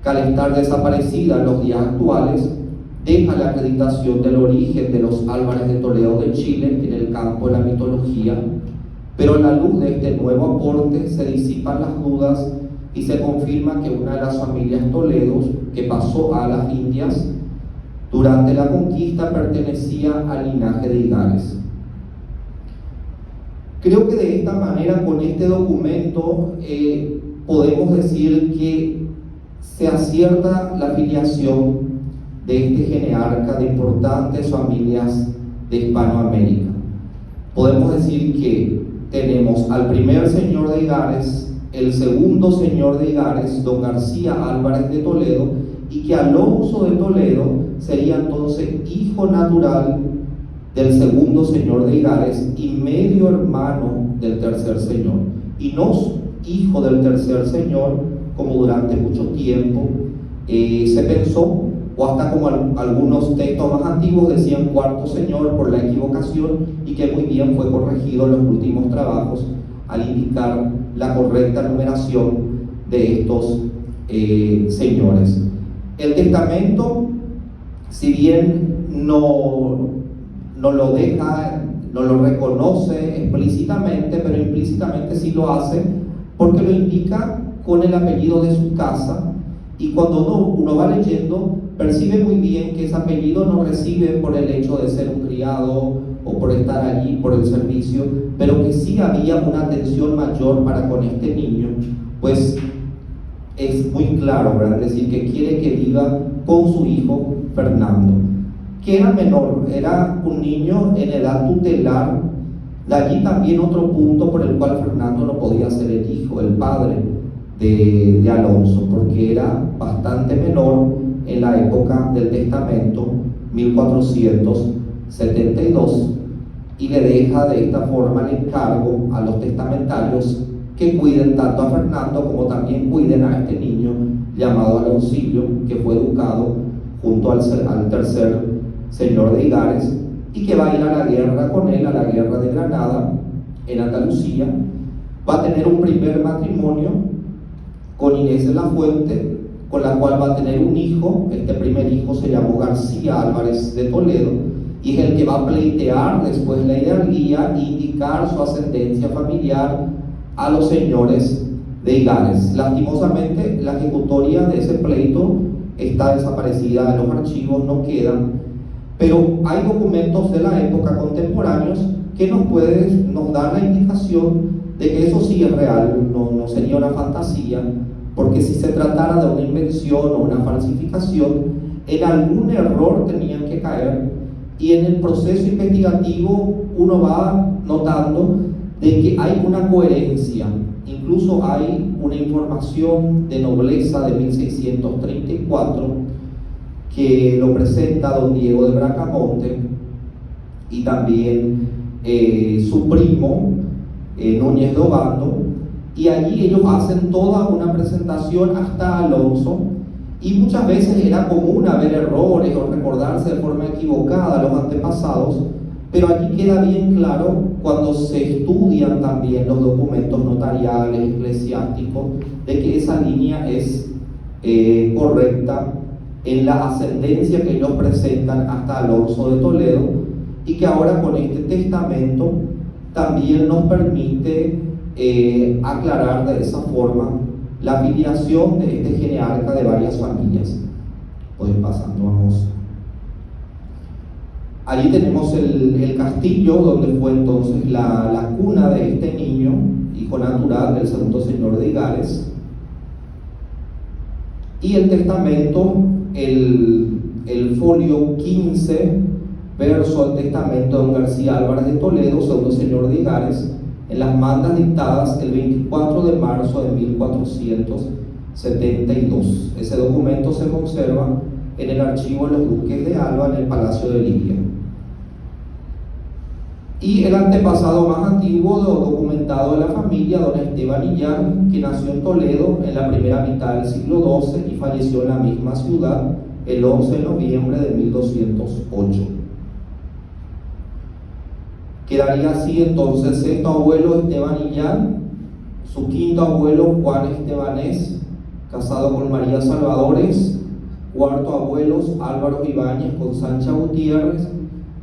que al estar desaparecida en los días actuales, deja la acreditación del origen de los Álvarez de Toledo de Chile en el campo de la mitología, pero a la luz de este nuevo aporte se disipan las dudas y se confirma que una de las familias Toledos que pasó a las Indias durante la conquista pertenecía al linaje de Igares. Creo que de esta manera, con este documento, podemos decir que se acierta la filiación de este genearca de importantes familias de Hispanoamérica. Podemos decir que tenemos al primer señor de Igares, el segundo señor de Igares, don García Álvarez de Toledo, y que Alonso de Toledo sería entonces hijo natural del segundo señor de Igares y medio hermano del tercer señor, y no hijo del tercer señor, como durante mucho tiempo se pensó, o hasta como algunos textos más antiguos decían cuarto señor por la equivocación, y que muy bien fue corregido en los últimos trabajos al indicar la correcta numeración de estos señores. El testamento, si bien no lo deja, no lo reconoce explícitamente, pero implícitamente sí lo hace, porque lo indica con el apellido de su casa, y cuando uno va leyendo, percibe muy bien que ese apellido no recibe por el hecho de ser un criado o por estar allí, por el servicio, pero que sí había una atención mayor para con este niño, pues es muy claro, ¿verdad? Es decir, que quiere que viva con su hijo Fernando, que era menor, era un niño en edad tutelar. De allí también otro punto por el cual Fernando no podía ser el hijo, el padre de Alonso, porque era bastante menor en la época del testamento, 1472, y le deja de esta forma el encargo a los testamentarios que cuiden tanto a Fernando como también cuiden a este niño llamado Aloncillo, que fue educado junto al tercer señor de Igares, y que va a ir a la guerra con él, a la guerra de Granada, en Andalucía. Va a tener un primer matrimonio con Inés de la Fuente, con la cual va a tener un hijo. Este primer hijo se llamó García Álvarez de Toledo, y es el que va a pleitear después la hidalguía e indicar su ascendencia familiar a los señores de Igares. Lastimosamente, la ejecutoria de ese pleito está desaparecida de los archivos, no quedan, pero hay documentos de la época contemporáneos que nos dan la indicación de que eso sí es real, no sería una fantasía, porque si se tratara de una invención o una falsificación, en algún error tenían que caer, y en el proceso investigativo uno va notando de que hay una coherencia. Incluso hay una información de nobleza de 1634 que lo presenta don Diego de Bracamonte, y también su primo Núñez de Obando, y allí ellos hacen toda una presentación hasta Alonso, y muchas veces era común haber errores o recordarse de forma equivocada los antepasados, pero allí queda bien claro cuando se estudian también los documentos notariales, eclesiásticos, de que esa línea es correcta en la ascendencia que ellos presentan hasta Alonso de Toledo, y que ahora con este testamento también nos permite aclarar de esa forma la filiación de este genealca de varias familias. Pues pasando, vamos. Allí tenemos el castillo donde fue entonces la cuna de este niño, hijo natural del segundo señor de Igares, y el testamento, el folio 15, verso al testamento de don García Álvarez de Toledo, segundo señor de Igares, en las mandas dictadas el 24 de marzo de 1472. Ese documento se conserva en el archivo de los duques de Alba, en el Palacio de Lidia. Y el antepasado más antiguo documentado de la familia, don Esteban Illán, que nació en Toledo en la primera mitad del siglo XII y falleció en la misma ciudad el 11 de noviembre de 1208. Quedaría así entonces: sexto abuelo Esteban Illán, su quinto abuelo Juan Estebanés, casado con María Salvadores, cuarto abuelos Álvaro Ibáñez con Sancha Gutiérrez,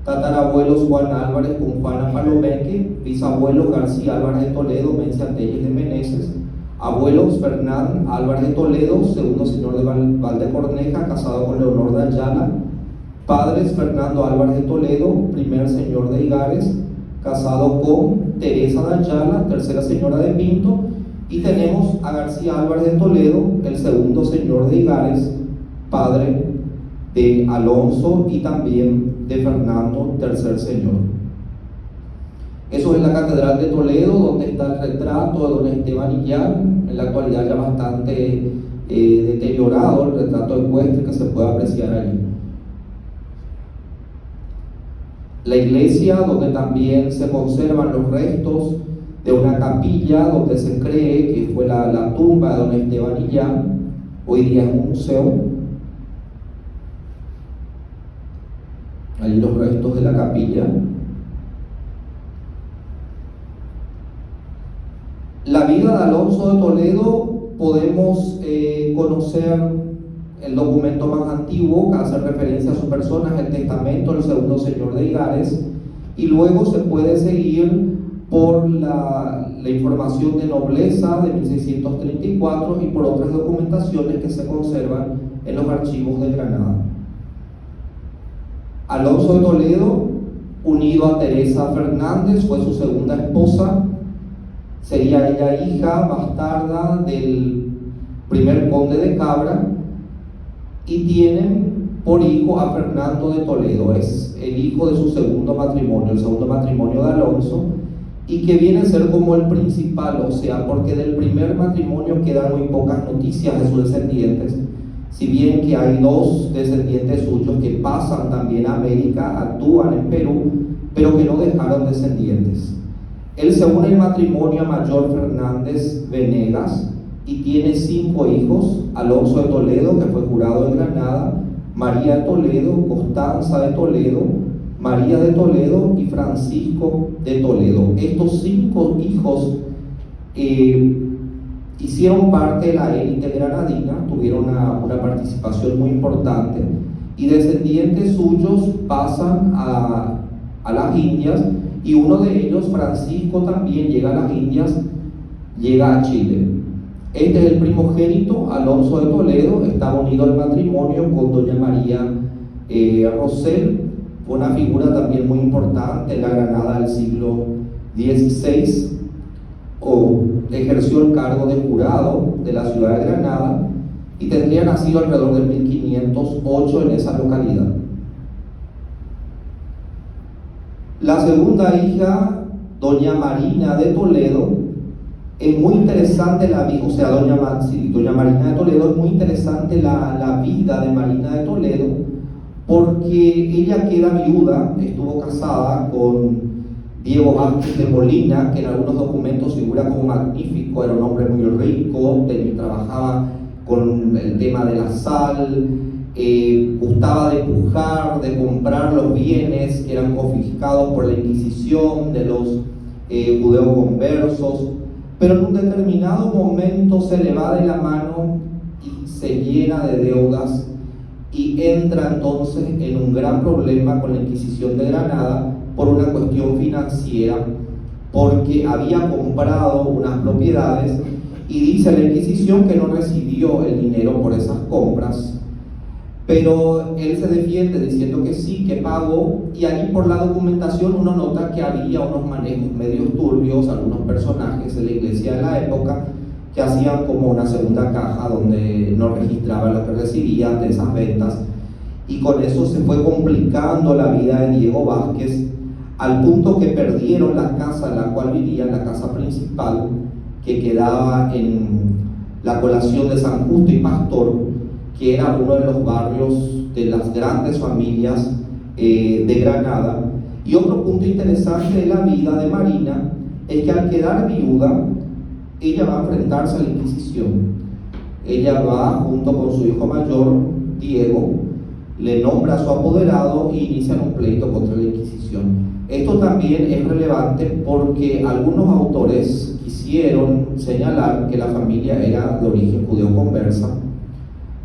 tatarabuelos Juan Álvarez con Juana Palomeque, bisabuelos García Álvarez de Toledo, Mencia Telles de Meneses, abuelos Fernán Álvarez de Toledo, segundo señor de Valdecorneja, casado con Leonor de Ayala, padres Fernando Álvarez de Toledo, primer señor de Igares, casado con Teresa de Ayala, tercera señora de Pinto, y tenemos a García Álvarez de Toledo, el segundo señor de Igares, padre de Alonso y también de Fernando, tercer señor. Eso es la Catedral de Toledo, donde está el retrato de don Esteban Illán, en la actualidad ya bastante deteriorado, el retrato ecuestre que se puede apreciar allí. La iglesia, donde también se conservan los restos de una capilla donde se cree que fue la tumba de don Esteban Illán, hoy día es un museo. Allí los restos de la capilla. La vida de Alonso de Toledo, podemos conocer el documento más antiguo que hace referencia a su persona, el testamento del segundo señor de Igares, y luego se puede seguir por la información de nobleza de 1634 y por otras documentaciones que se conservan en los archivos de Granada. Alonso de Toledo, unido a Teresa Fernández, fue su segunda esposa. Sería ella hija bastarda del primer conde de Cabra, y tienen por hijo a Fernando de Toledo. Es el hijo de su segundo matrimonio, el segundo matrimonio de Alonso, y que viene a ser como el principal, o sea, porque del primer matrimonio quedan muy pocas noticias de sus descendientes, si bien que hay dos descendientes suyos que pasan también a América, actúan en Perú, pero que no dejaron descendientes. Él se une el matrimonio a Mayor Fernández Venegas y tiene 5 hijos: Alonso de Toledo, que fue jurado en Granada, María de Toledo, Constanza de Toledo, María de Toledo y Francisco de Toledo. Estos 5 hijos hicieron parte de la élite granadina, tuvieron una participación muy importante, y descendientes suyos pasan a las Indias, y uno de ellos, Francisco, también llega a las Indias, llega a Chile. Este es el primogénito, Alonso de Toledo, estaba unido al matrimonio con doña María Rosell, fue una figura también muy importante en la Granada del siglo XVI, ejerció el cargo de jurado de la ciudad de Granada y tendría nacido alrededor de 1508 en esa localidad. La segunda hija, doña Marina de Toledo, es muy interesante la vida, o sea, doña Marina de Toledo, es muy interesante la vida de Marina de Toledo, porque ella queda viuda, estuvo casada con Diego Vázquez de Molina, que en algunos documentos figura como magnífico, era un hombre muy rico, trabajaba con el tema de la sal, gustaba de pujar, de comprar los bienes que eran confiscados por la Inquisición de los judeoconversos, pero en un determinado momento se le va de la mano y se llena de deudas y entra entonces en un gran problema con la Inquisición de Granada por una cuestión financiera, porque había comprado unas propiedades y dice la Inquisición que no recibió el dinero por esas compras, pero él se defiende diciendo que sí, que pagó, y allí por la documentación uno nota que había unos manejos medios turbios, algunos personajes de la iglesia de la época que hacían como una segunda caja donde no registraban lo que recibían de esas ventas, y con eso se fue complicando la vida de Diego Vázquez, al punto que perdieron la casa en la cual vivían, la casa principal, que quedaba en la Colación de San Justo y Pastor, que era uno de los barrios de las grandes familias de Granada. Y otro punto interesante de la vida de Marina es que al quedar viuda, ella va a enfrentarse a la Inquisición. Ella va junto con su hijo mayor, Diego, le nombra a su apoderado y inician un pleito contra la Inquisición. Esto también es relevante porque algunos autores quisieron señalar que la familia era de origen judeo-conversa,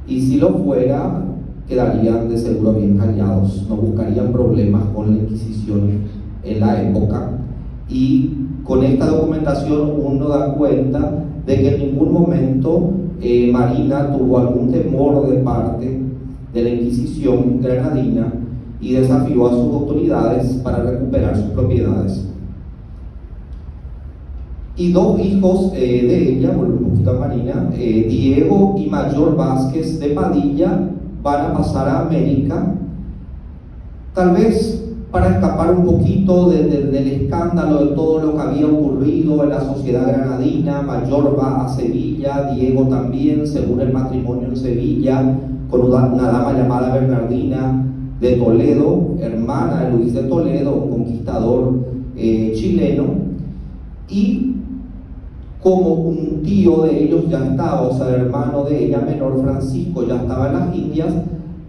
y si lo fuera, quedarían de seguro bien callados, no buscarían problemas con la Inquisición en la época. Y con esta documentación uno da cuenta de que en ningún momento Marina tuvo algún temor de parte de la Inquisición granadina y desafió a sus autoridades para recuperar sus propiedades. Y 2 hijos de ella, volvemos un poquito a Marina, Diego y Mayor Vázquez de Padilla, van a pasar a América, tal vez para escapar un poquito del escándalo de todo lo que había ocurrido en la sociedad granadina. Mayor va a Sevilla, Diego también, según el matrimonio en Sevilla, con una dama llamada Bernardina de Toledo, hermana de Luis de Toledo, un conquistador chileno. Y como un tío de ellos ya estaba, o sea, el hermano de ella menor, Francisco, ya estaba en las Indias,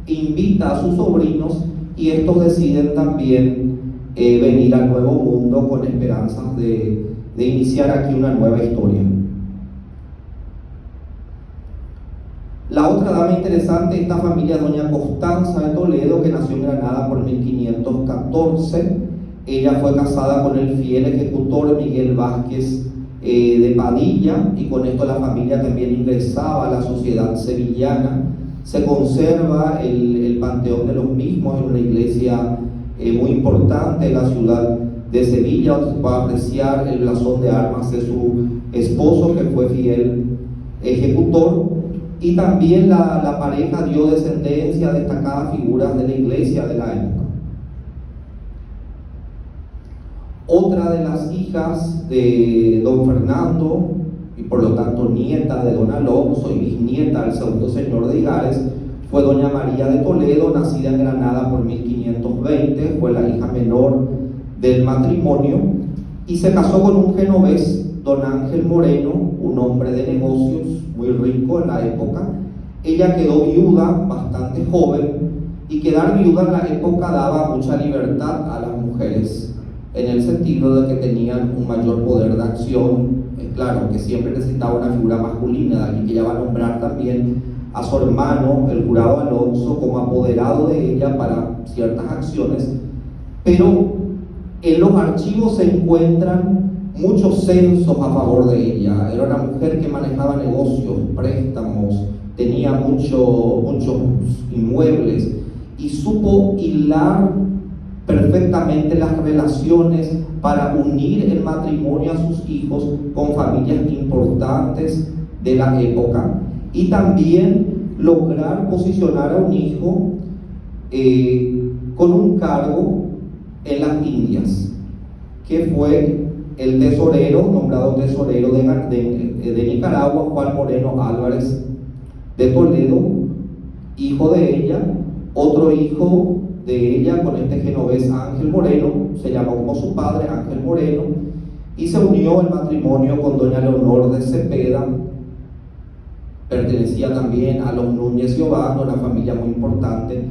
invita a sus sobrinos, y estos deciden también venir al Nuevo Mundo con esperanzas de iniciar aquí una nueva historia. La otra dama interesante de esta familia es doña Constanza de Toledo, que nació en Granada por 1514. Ella fue casada con el fiel ejecutor Miguel Vázquez de Padilla, y con esto la familia también ingresaba a la sociedad sevillana. Se conserva el panteón de los mismos en una iglesia muy importante en la ciudad de Sevilla, donde se puede apreciar el blasón de armas de su esposo, que fue fiel ejecutor, y también la pareja dio descendencia a destacadas figuras de la iglesia de la época. Otra de las hijas de don Fernando, y por lo tanto nieta de don Alonso y bisnieta del segundo señor de Igares, fue doña María de Toledo, nacida en Granada por 1520, fue la hija menor del matrimonio, y se casó con un genovés, don Ángel Moreno, un hombre de negocios muy rico en la época. Ella quedó viuda bastante joven, y quedar viuda en la época daba mucha libertad a las mujeres, en el sentido de que tenían un mayor poder de acción. Claro que siempre necesitaba una figura masculina, de alguien que ella va a nombrar también a su hermano, el jurado Alonso, como apoderado de ella para ciertas acciones, pero en los archivos se encuentran muchos censos a favor de ella. Era una mujer que manejaba negocios, préstamos, tenía muchos inmuebles, y supo hilar perfectamente las relaciones para unir el matrimonio a sus hijos con familias importantes de la época, y también lograr posicionar a un hijo con un cargo en las Indias, que fue el tesorero, nombrado tesorero de Nicaragua, Juan Moreno Álvarez de Toledo, hijo de ella. Otro hijo de ella con este genovés Ángel Moreno, se llamó como su padre, Ángel Moreno, y se unió el matrimonio con doña Leonor de Cepeda. Pertenecía también a los Núñez y Obando, una familia muy importante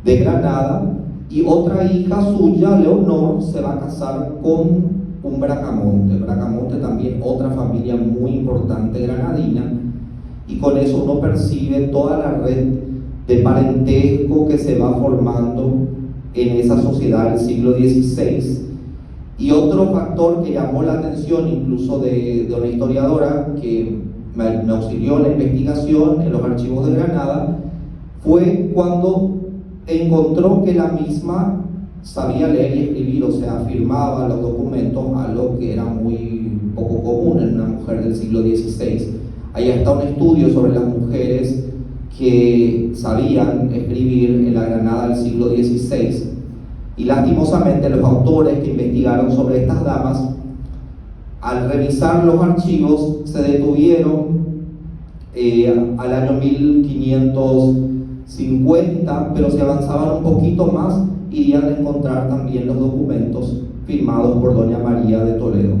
de Granada, y otra hija suya, Leonor, se va a casar con un Bracamonte. Bracamonte también otra familia muy importante granadina, y con eso uno percibe toda la red de parentesco que se va formando en esa sociedad del siglo XVI. Y otro factor que llamó la atención incluso de una historiadora que me auxilió en la investigación en los archivos de Granada, fue cuando encontró que la misma sabía leer y escribir, o sea, firmaba los documentos, algo que era muy poco común en una mujer del siglo XVI. Ahí está un estudio sobre las mujeres que sabían escribir en la Granada del siglo XVI, y lastimosamente los autores que investigaron sobre estas damas, al revisar los archivos, se detuvieron al año 1550, pero si avanzaban un poquito más, irían a encontrar también los documentos firmados por doña María de Toledo.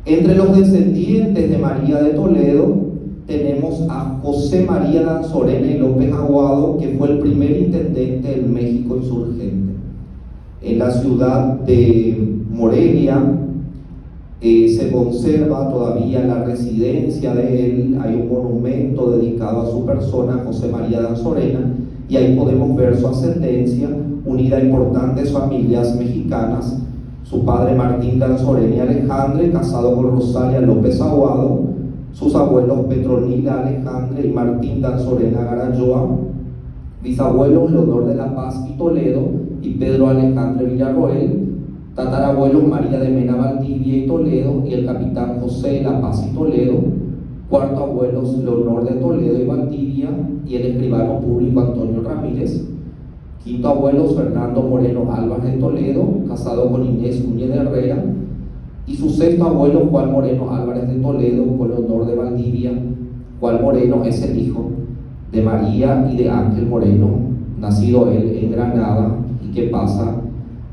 Entre los descendientes de María de Toledo tenemos a José María Danzorena y López Aguado, que fue el primer intendente del México insurgente. En la ciudad de Morelia se conserva todavía la residencia de él. Hay un monumento dedicado a su persona, José María Danzorena, y ahí podemos ver su ascendencia unida a importantes familias mexicanas. Su padre Martín Danzorena y Alejandre, casado con Rosalia López Aguado, sus abuelos Petronila Alejandre y Martín Danzorena Garayoa, bisabuelos Leonor de la Paz y Toledo y Pedro Alejandre Villarroel, tatarabuelos María de Mena Valdivia y Toledo y el capitán José de la Paz y Toledo, cuarto abuelos Leonor de Toledo y Valdivia y el escribano público Antonio Ramírez, quinto abuelos Fernando Moreno Álvarez de Toledo, casado con Inés Núñez de Herrera, y su sexto abuelo Juan Moreno Álvarez de Toledo con Leonor de Valdivia. Juan Moreno es el hijo de María y de Ángel Moreno, nacido él en Granada y que pasa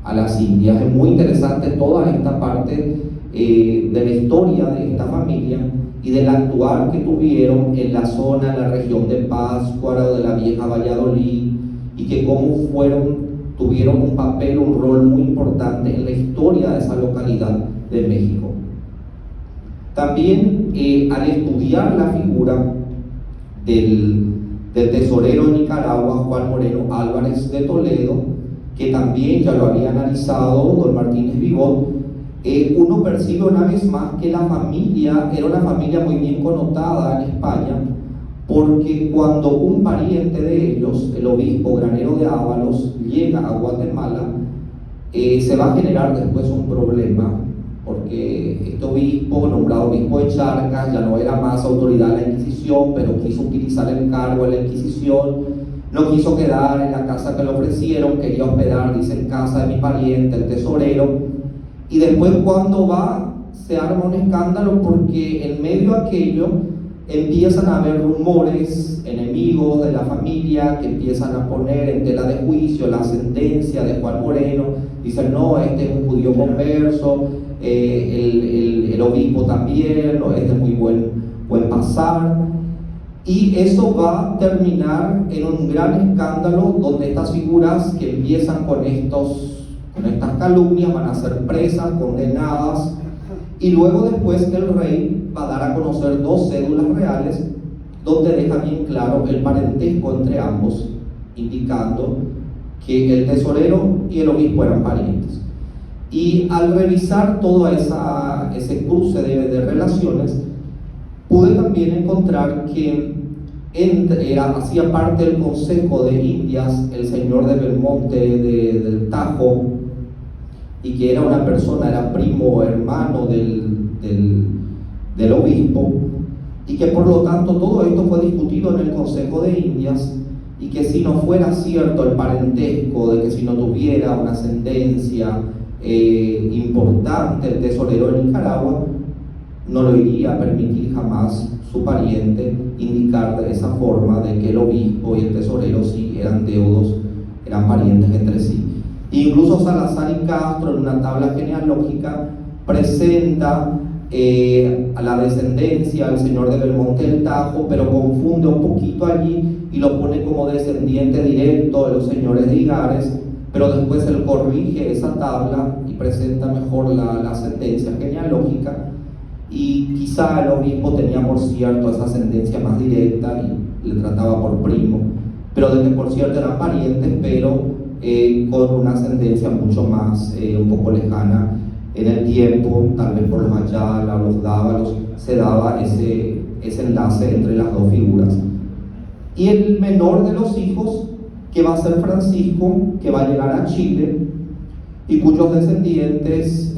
a las Indias. Es muy interesante toda esta parte de la historia de esta familia y del actuar que tuvieron en la zona, en la región de Pátzcuaro, de la vieja Valladolid, y que cómo tuvieron un papel, un rol muy importante en la historia de esa localidad de México. También al estudiar la figura del tesorero de Nicaragua, Juan Moreno Álvarez de Toledo, que también ya lo había analizado don Martínez Vigot, uno percibe una vez más que la familia era una familia muy bien connotada en España, porque cuando un pariente de ellos, el obispo Granero de Ábalos, llega a Guatemala, se va a generar después un problema, porque este obispo, nombrado obispo de Charcas, ya no era más autoridad de la Inquisición, pero quiso utilizar el cargo de la Inquisición, no quiso quedar en la casa que le ofrecieron, quería hospedar, dice, en casa de mi pariente, el tesorero, y después cuando va, se arma un escándalo porque en medio de aquello empiezan a haber rumores, enemigos de la familia que empiezan a poner en tela de juicio la sentencia de Juan Moreno. Dicen, no, este es un judío converso, el obispo también, no, este es muy buen pasar. Y eso va a terminar en un gran escándalo donde estas figuras que empiezan con estas calumnias van a ser presas, condenadas, y luego después el rey va a dar a conocer 2 cédulas reales donde deja bien claro el parentesco entre ambos, indicando que el tesorero y el obispo eran parientes. Y al revisar todo ese cruce de relaciones, pude también encontrar que hacía parte del Consejo de Indias el señor de Belmonte del Tajo, y que era una persona, era primo hermano del obispo, y que por lo tanto todo esto fue discutido en el Consejo de Indias, y que si no fuera cierto el parentesco, de que si no tuviera una ascendencia importante el tesorero de Nicaragua, no lo iría a permitir jamás su pariente indicar de esa forma de que el obispo y el tesorero sí eran deudos, eran parientes entre sí. Incluso Salazar y Castro en una tabla genealógica presenta a la descendencia al señor de Belmonte del Tajo, pero confunde un poquito allí y lo pone como descendiente directo de los señores de Igares, pero después él corrige esa tabla y presenta mejor la ascendencia genealógica, y quizá el obispo tenía por cierto esa ascendencia más directa y le trataba por primo, pero de que por cierto eran parientes, pero con una ascendencia mucho más, un poco lejana en el tiempo, tal vez por los Ayala o los Dávalos, se daba ese enlace entre las dos figuras. Y el menor de los hijos, que va a ser Francisco, que va a llegar a Chile, y cuyos descendientes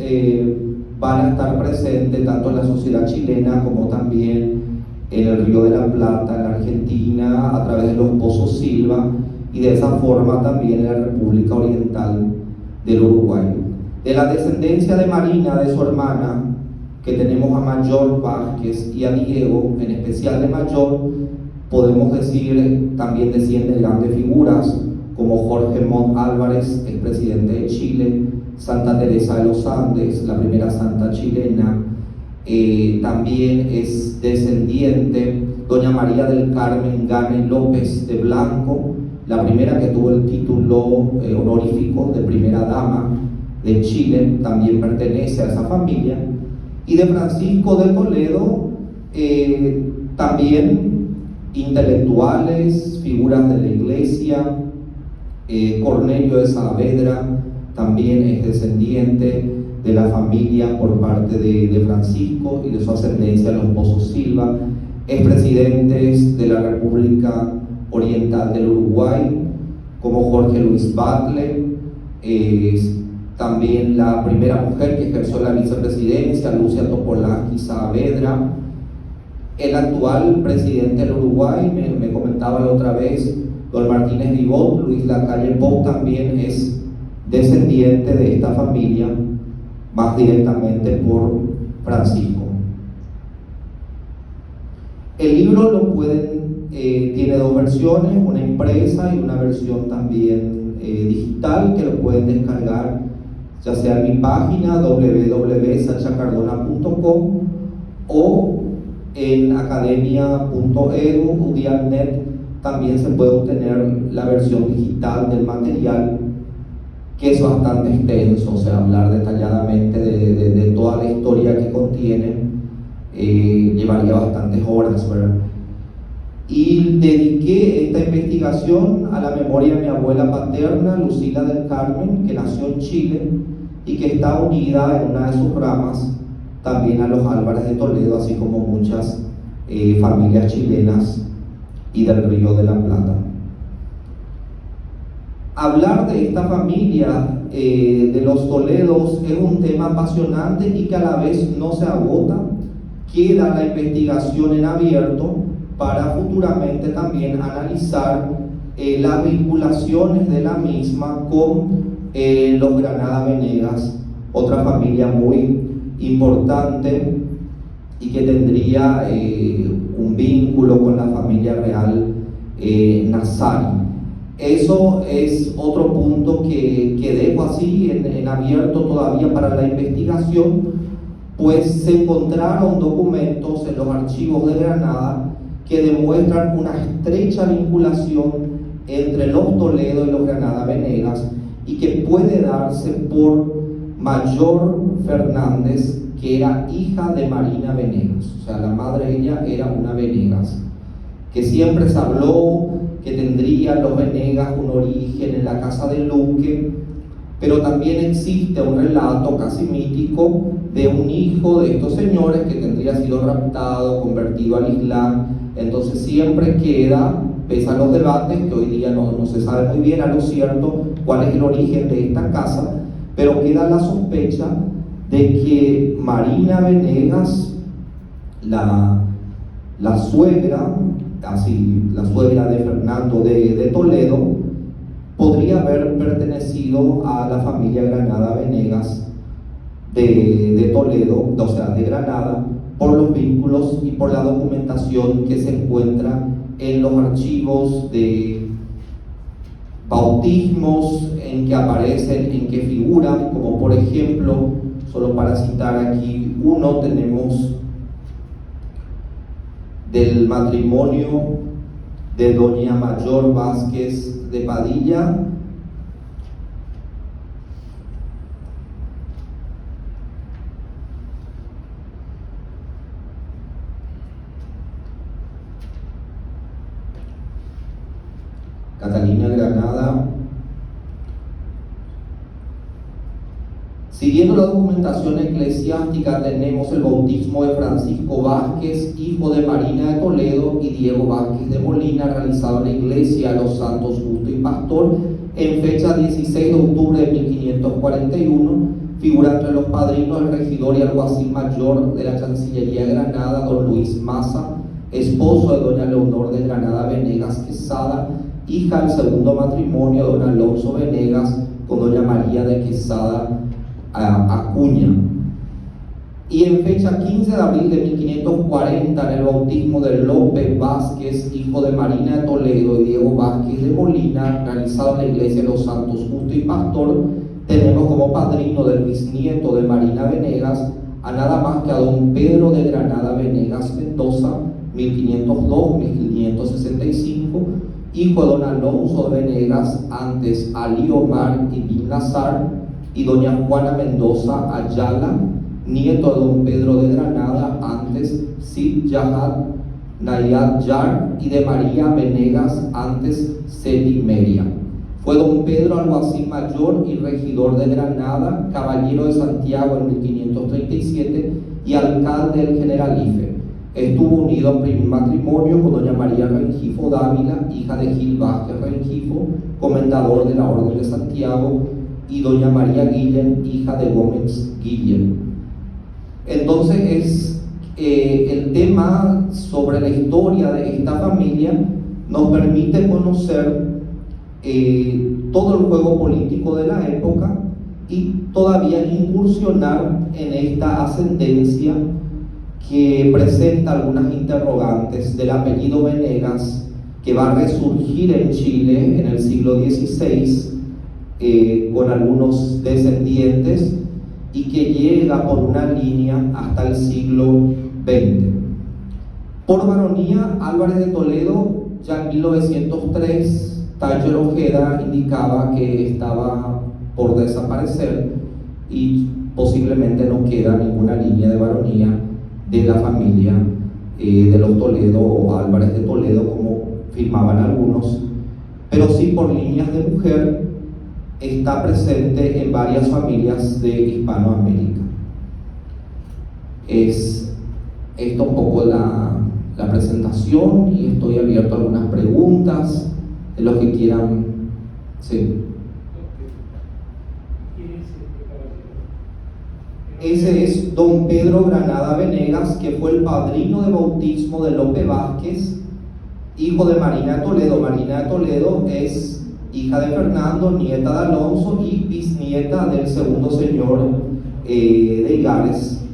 van a estar presentes tanto en la sociedad chilena como también en el Río de la Plata, en la Argentina, a través de los Pozos Silva, y de esa forma también en la República Oriental del Uruguay. De la descendencia de Marina, de su hermana, que tenemos a Mayor Vázquez y a Diego, en especial de Mayor, podemos decir también descienden grandes figuras como Jorge Montt Álvarez, expresidente de Chile, Santa Teresa de los Andes, la primera santa chilena. También es descendiente doña María del Carmen Gane López de Blanco, la primera que tuvo el título honorífico de primera dama de Chile, también pertenece a esa familia. Y de Francisco de Toledo, también intelectuales, figuras de la iglesia. Cornelio de Saavedra también es descendiente de la familia por parte de Francisco y de su ascendencia los Pozos Silva, expresidentes de la República Oriental del Uruguay, como Jorge Luis Batlle, también la primera mujer que ejerció la vicepresidencia, Lucia Topolansky Saavedra, el actual presidente del Uruguay, me comentaba la otra vez, don Martínez Ribot, Luis Lacalle Pou, también es descendiente de esta familia, más directamente por Francisco. El libro lo tiene 2 versiones, una impresa y una versión también digital, que lo pueden descargar ya sea en mi página www.sachacardona.com o en academia.edu, Udialnet. También se puede obtener la versión digital del material, que es bastante extenso, o sea, hablar detalladamente de toda la historia que contiene llevaría bastantes horas, ¿verdad? Y dediqué esta investigación a la memoria de mi abuela paterna, Lucila del Carmen, que nació en Chile y que está unida en una de sus ramas también a los Álvarez de Toledo, así como muchas familias chilenas y del Río de la Plata. Hablar de esta familia de los Toledos es un tema apasionante y que a la vez no se agota. Queda la investigación en abierto para futuramente también analizar las vinculaciones de la misma con los Granada Venegas, otra familia muy importante y que tendría un vínculo con la familia real nazarí. Eso es otro punto que dejo así en abierto todavía para la investigación, pues se encontraron documentos en los archivos de Granada que demuestran una estrecha vinculación entre los Toledo y los Granada Venegas y que puede darse por Mayor Fernández, que era hija de Marina Venegas, o sea, la madre de ella era una Venegas, que siempre se habló que tendrían los Venegas un origen en la casa de Luque, pero también existe un relato casi mítico de un hijo de estos señores que tendría sido raptado, convertido al Islam. Entonces siempre queda, pese a los debates, que hoy día no se sabe muy bien a lo cierto cuál es el origen de esta casa, pero queda la sospecha de que Marina Venegas, la suegra, así, la suegra de Fernando de Toledo, podría haber pertenecido a la familia Granada Venegas de Toledo, o sea, de Granada, por los vínculos y por la documentación que se encuentra en los archivos de bautismos en que aparecen, en que figuran, como por ejemplo, solo para citar aquí uno, tenemos del matrimonio de doña Mayor Vázquez de Padilla, Catalina Granada. Siguiendo la documentación eclesiástica tenemos el bautismo de Francisco Vázquez, hijo de Marina de Toledo, y Diego Vázquez de Molina, realizado en la iglesia de los Santos Justo y Pastor en fecha 16 de octubre de 1541. Figura entre los padrinos el regidor y alguacil mayor de la Chancillería de Granada, don Luis Maza, esposo de doña Leonor de Granada Venegas Quesada, hija del segundo matrimonio de don Alonso Venegas con doña María de Quesada Acuña. Y en fecha 15 de abril de 1540, en el bautismo de López Vázquez, hijo de Marina de Toledo, y Diego Vázquez de Molina, realizado en la iglesia de los Santos Justo y Pastor, tenemos como padrino del bisnieto de Marina Venegas a nada más que a don Pedro de Granada Venegas Mendoza, 1502-1565, hijo de don Alonso de Venegas, antes Ali Omar y Bin Lazar, y doña Juana Mendoza Ayala, nieto de don Pedro de Granada, antes Sid Yahad Nayad Yar, y de María Venegas, antes Seti Meria. Fue don Pedro alguacil mayor y regidor de Granada, caballero de Santiago en 1537 y alcalde del Generalife. Estuvo unido en primer matrimonio con doña María Rengifo Dávila, hija de Gil Vázquez Rengifo, comendador de la Orden de Santiago, y doña María Guillén, hija de Gómez Guillén. Entonces el tema sobre la historia de esta familia nos permite conocer todo el juego político de la época y todavía incursionar en esta ascendencia que presenta algunas interrogantes del apellido Venegas, que va a resurgir en Chile en el siglo XVI con algunos descendientes y que llega por una línea hasta el siglo XX. Por varonía, Álvarez de Toledo, ya en 1903, Tánger Ojeda indicaba que estaba por desaparecer y posiblemente no queda ninguna línea de varonía de la familia de los Toledo o Álvarez de Toledo, como firmaban algunos, pero sí por líneas de mujer está presente en varias familias de Hispanoamérica. Es esto un poco la presentación y estoy abierto a algunas preguntas de los que quieran. Sí. Ese es don Pedro Granada Venegas, que fue el padrino de bautismo de Lope Vázquez, hijo de Marina de Toledo. Marina de Toledo es hija de Fernando, nieta de Alonso y bisnieta del segundo señor de Igares.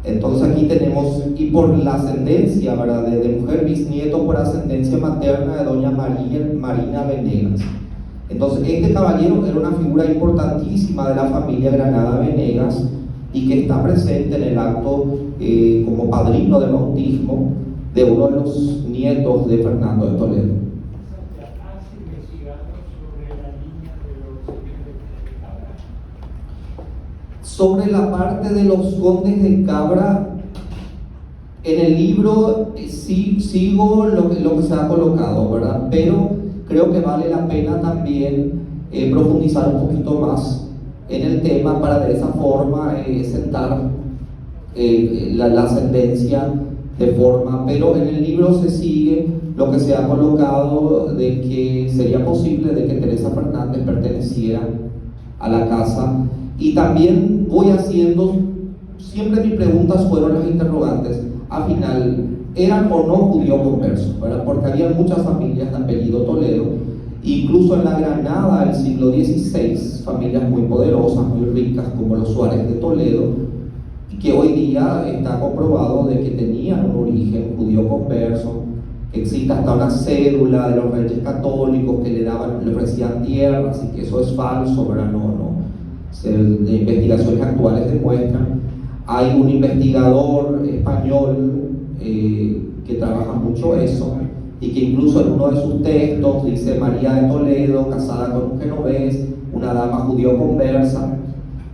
Entonces aquí tenemos, y por la ascendencia, ¿verdad?, de mujer, bisnieto por ascendencia materna de doña Marina Venegas. Entonces este caballero era una figura importantísima de la familia Granada Venegas y que está presente en el acto como padrino de bautismo de uno de los nietos de Fernando de Toledo. ¿Has investigado sobre la línea de los condes de Cabra? Sobre la parte de los condes de Cabra, en el libro sí sigo lo que se ha colocado, ¿verdad? Pero creo que vale la pena también profundizar un poquito más en el tema para de esa forma sentar la ascendencia de forma, pero en el libro se sigue lo que se ha colocado de que sería posible de que Teresa Fernández perteneciera a la casa. Y también voy haciendo, siempre mis preguntas fueron las interrogantes, al final, ¿eran o no judíos conversos? ¿Verdad? Porque había muchas familias de apellido Toledo, incluso en la Granada del siglo XVI, familias muy poderosas, muy ricas, como los Suárez de Toledo, que hoy día está comprobado de que tenían un origen judío converso, que existe hasta una cédula de los reyes católicos que le ofrecían tierras, y que eso es falso, ¿verdad? De investigaciones actuales demuestran. Hay un investigador español que trabaja mucho eso, y que incluso en uno de sus textos dice María de Toledo, casada con un genovés, una dama judío conversa,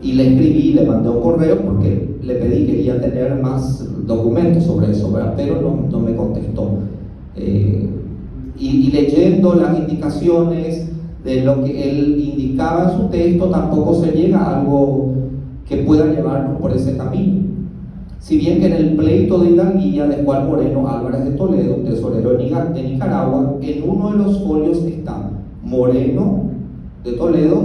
y le escribí, le mandé un correo porque le pedí, quería tener más documentos sobre eso, ¿verdad? Pero no me contestó. Y leyendo las indicaciones de lo que él indicaba en su texto, tampoco se llega a algo que pueda llevarnos por ese camino. Si bien que en el pleito de hidalguía de Juan Moreno Álvarez de Toledo, tesorero de Nicaragua, en uno de los folios está Moreno de Toledo,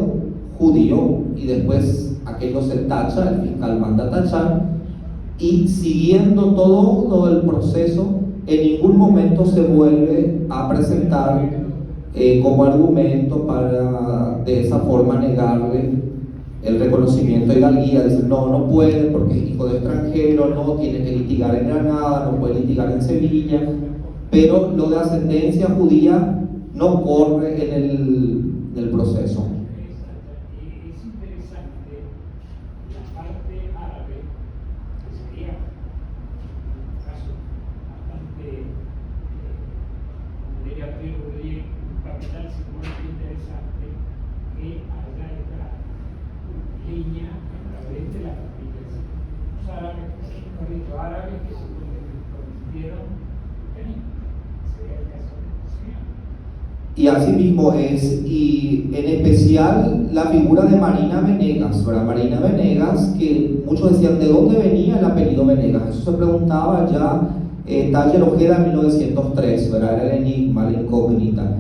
judío, y después aquello se tacha, el fiscal manda tachar, y siguiendo todo el proceso, en ningún momento se vuelve a presentar como argumento para de esa forma negarle el reconocimiento de hidalguía. Dicen no puede porque es hijo de extranjero, no tiene que litigar en Granada, no puede litigar en Sevilla, pero lo de ascendencia judía no corre en el proceso. Es interesante la parte árabe, que sería un caso bastante, como diría Pedro Rodríguez, un capital psicológico interesante, que haya esta línea a través de las familias. Los árabes, los ritos árabes que se convirtieron en sería el caso de José. Y así mismo es, y en especial la figura de Marina Venegas, ¿verdad? Marina Venegas, que muchos decían de dónde venía el apellido Venegas. Eso se preguntaba ya Taller Ojeda en 1903, ¿verdad? Era el enigma, la incógnita.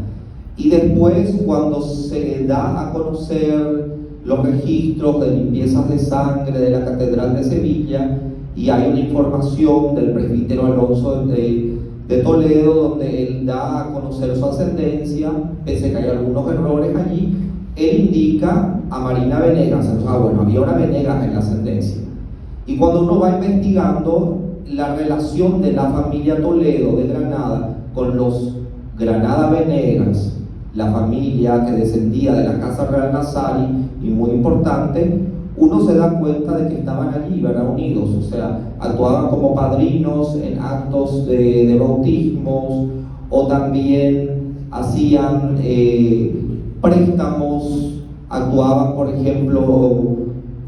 Y después, cuando se da a conocer los registros de limpiezas de sangre de la Catedral de Sevilla, y hay una información del presbítero Alonso de Toledo, donde él da a conocer su ascendencia, pese a que hay algunos errores allí, él indica a Marina Venegas. Entonces, bueno, había una Venegas en la ascendencia. Y cuando uno va investigando la relación de la familia Toledo de Granada con los Granada Venegas, la familia que descendía de la Casa Real Nazarí, y muy importante, uno se da cuenta de que estaban allí, ¿verdad? Unidos, o sea, actuaban como padrinos en actos de bautismos, o también hacían préstamos, actuaban, por ejemplo,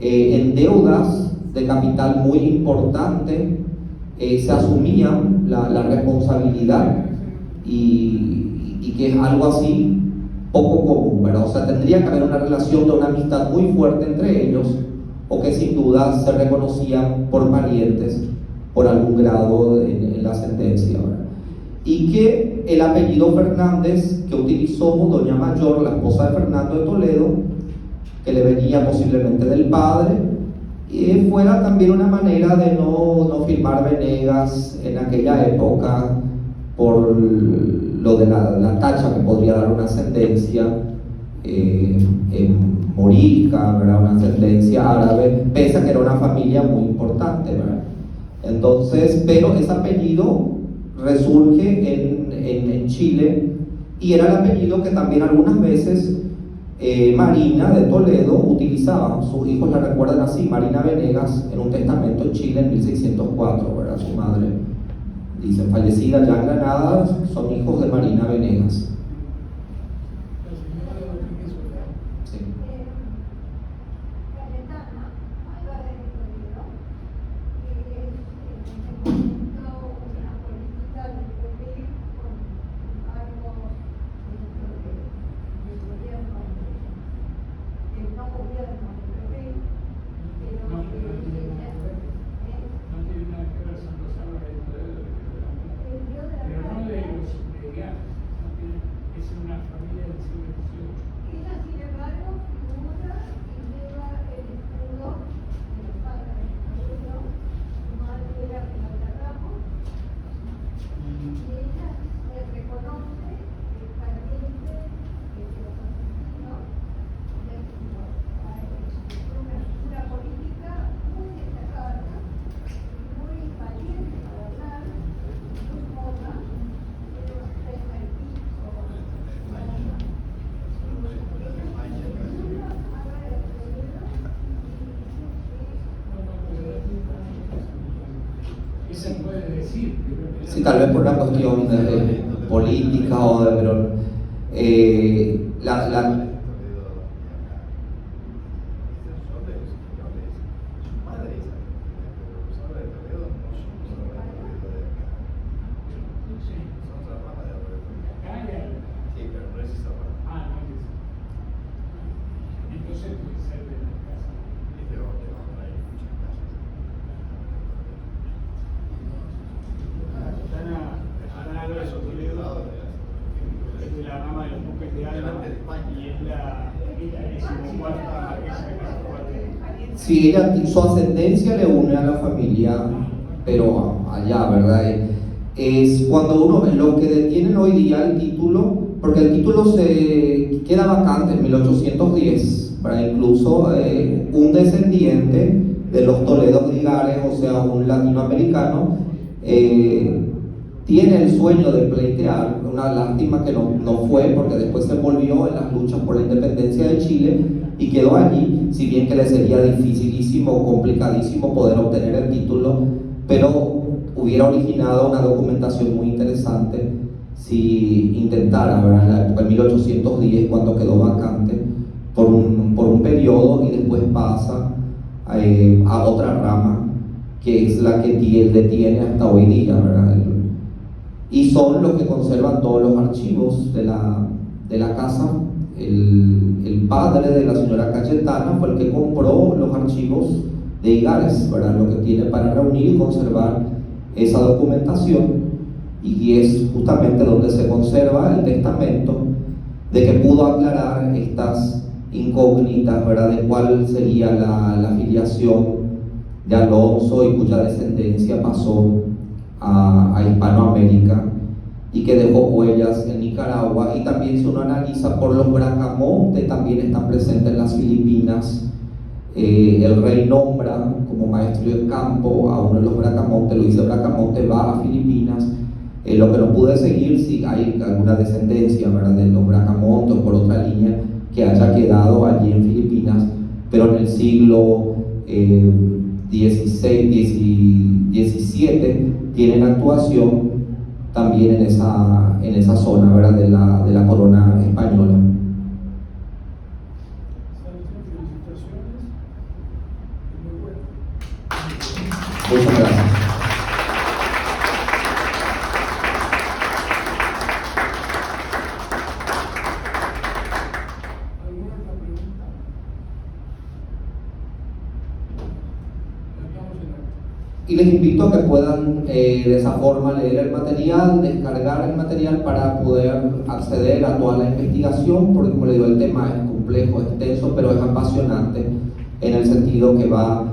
en deudas de capital muy importante, se asumían la responsabilidad, y que es algo así poco común, ¿verdad? O sea, tendría que haber una relación de una amistad muy fuerte entre ellos, o que sin duda se reconocían por parientes por algún grado en la sentencia, ¿verdad? Y que el apellido Fernández que utilizó doña Mayor, la esposa de Fernando de Toledo, que le venía posiblemente del padre, fuera también una manera de no firmar Venegas en aquella época por lo de la tacha que podría dar una sentencia morisca, ¿verdad? Una sentencia árabe, pese a que era una familia muy importante, ¿verdad? Entonces, pero ese apellido resurge en Chile, y era el apellido que también algunas veces Marina de Toledo utilizaba. Sus hijos la recuerdan así, Marina Venegas, en un testamento en Chile en 1604, ¿verdad? Su madre dice, fallecida ya en Granada, son hijos de Marina Venegas. Sí. Sí, tal vez por una cuestión política o de, pero sí, ella, su ascendencia le une a la familia, pero allá, ¿verdad? Es cuando uno ve lo que detienen hoy día el título, porque el título se queda vacante en 1810, ¿verdad? Incluso un descendiente de los Toledo Grigares, o sea, un latinoamericano, tiene el sueño de pleitear. Una lástima que no fue, porque después se volvió en las luchas por la independencia de Chile y quedó allí, si bien que le sería dificilísimo, complicadísimo poder obtener el título, pero hubiera originado una documentación muy interesante si intentara, ¿verdad? En la época de 1810, cuando quedó vacante por un periodo, y después pasa a otra rama, que es la que él detiene hasta hoy día, ¿verdad? Y son los que conservan todos los archivos de la casa. El padre de la señora Cayetana fue el que compró los archivos de Igares, ¿verdad? Lo que tiene para reunir y conservar esa documentación, y es justamente donde se conserva el testamento, de que pudo aclarar estas incógnitas, ¿verdad? De cuál sería la filiación de Alonso, y cuya descendencia pasó a Hispanoamérica, y que dejó huellas en Nicaragua. Y también, si uno analiza por los Bracamonte, también están presentes en las Filipinas. El rey nombra como maestro de campo a uno de los Bracamonte, Luis de Bracamonte va a Filipinas. Lo que no pude seguir, si hay alguna descendencia, ¿verdad?, de los Bracamonte o por otra línea que haya quedado allí en Filipinas, pero en el siglo XVI, XVII tienen actuación también en esa zona, ¿verdad?, de la corona española. Muchas gracias. ¿Alguna otra pregunta? Estamos en acto. y les invito a que puedan de esa forma leer el material, descargar el material para poder acceder a toda la investigación, porque como le digo, el tema es complejo, extenso, pero es apasionante en el sentido que va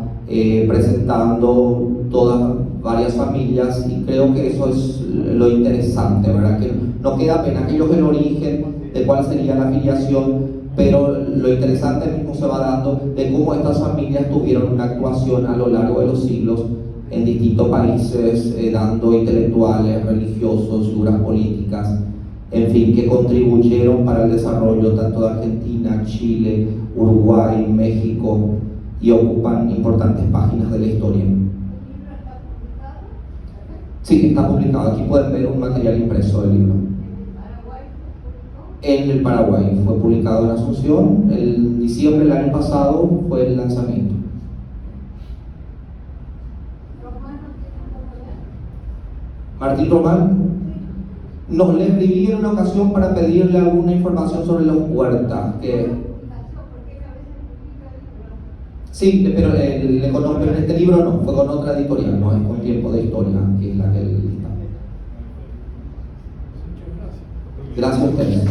presentando todas varias familias, y creo que eso es lo interesante, ¿verdad? Que no queda pena aquello es el origen de cuál sería la afiliación, pero lo interesante mismo se va dando de cómo estas familias tuvieron una actuación a lo largo de los siglos en distintos países, dando intelectuales, religiosos, figuras políticas, en fin, que contribuyeron para el desarrollo tanto de Argentina, Chile, Uruguay, México, y ocupan importantes páginas de la historia. Sí, está publicado. Aquí pueden ver un material impreso del libro. En el Paraguay fue publicado en Asunción. En diciembre del año pasado fue el lanzamiento. Martín Román, nos le escribí en una ocasión para pedirle alguna información sobre los Huertas. Sí, pero en este libro no, fue con otra editorial, no es con Tiempo de Historia, que es la que él está. Gracias a ustedes.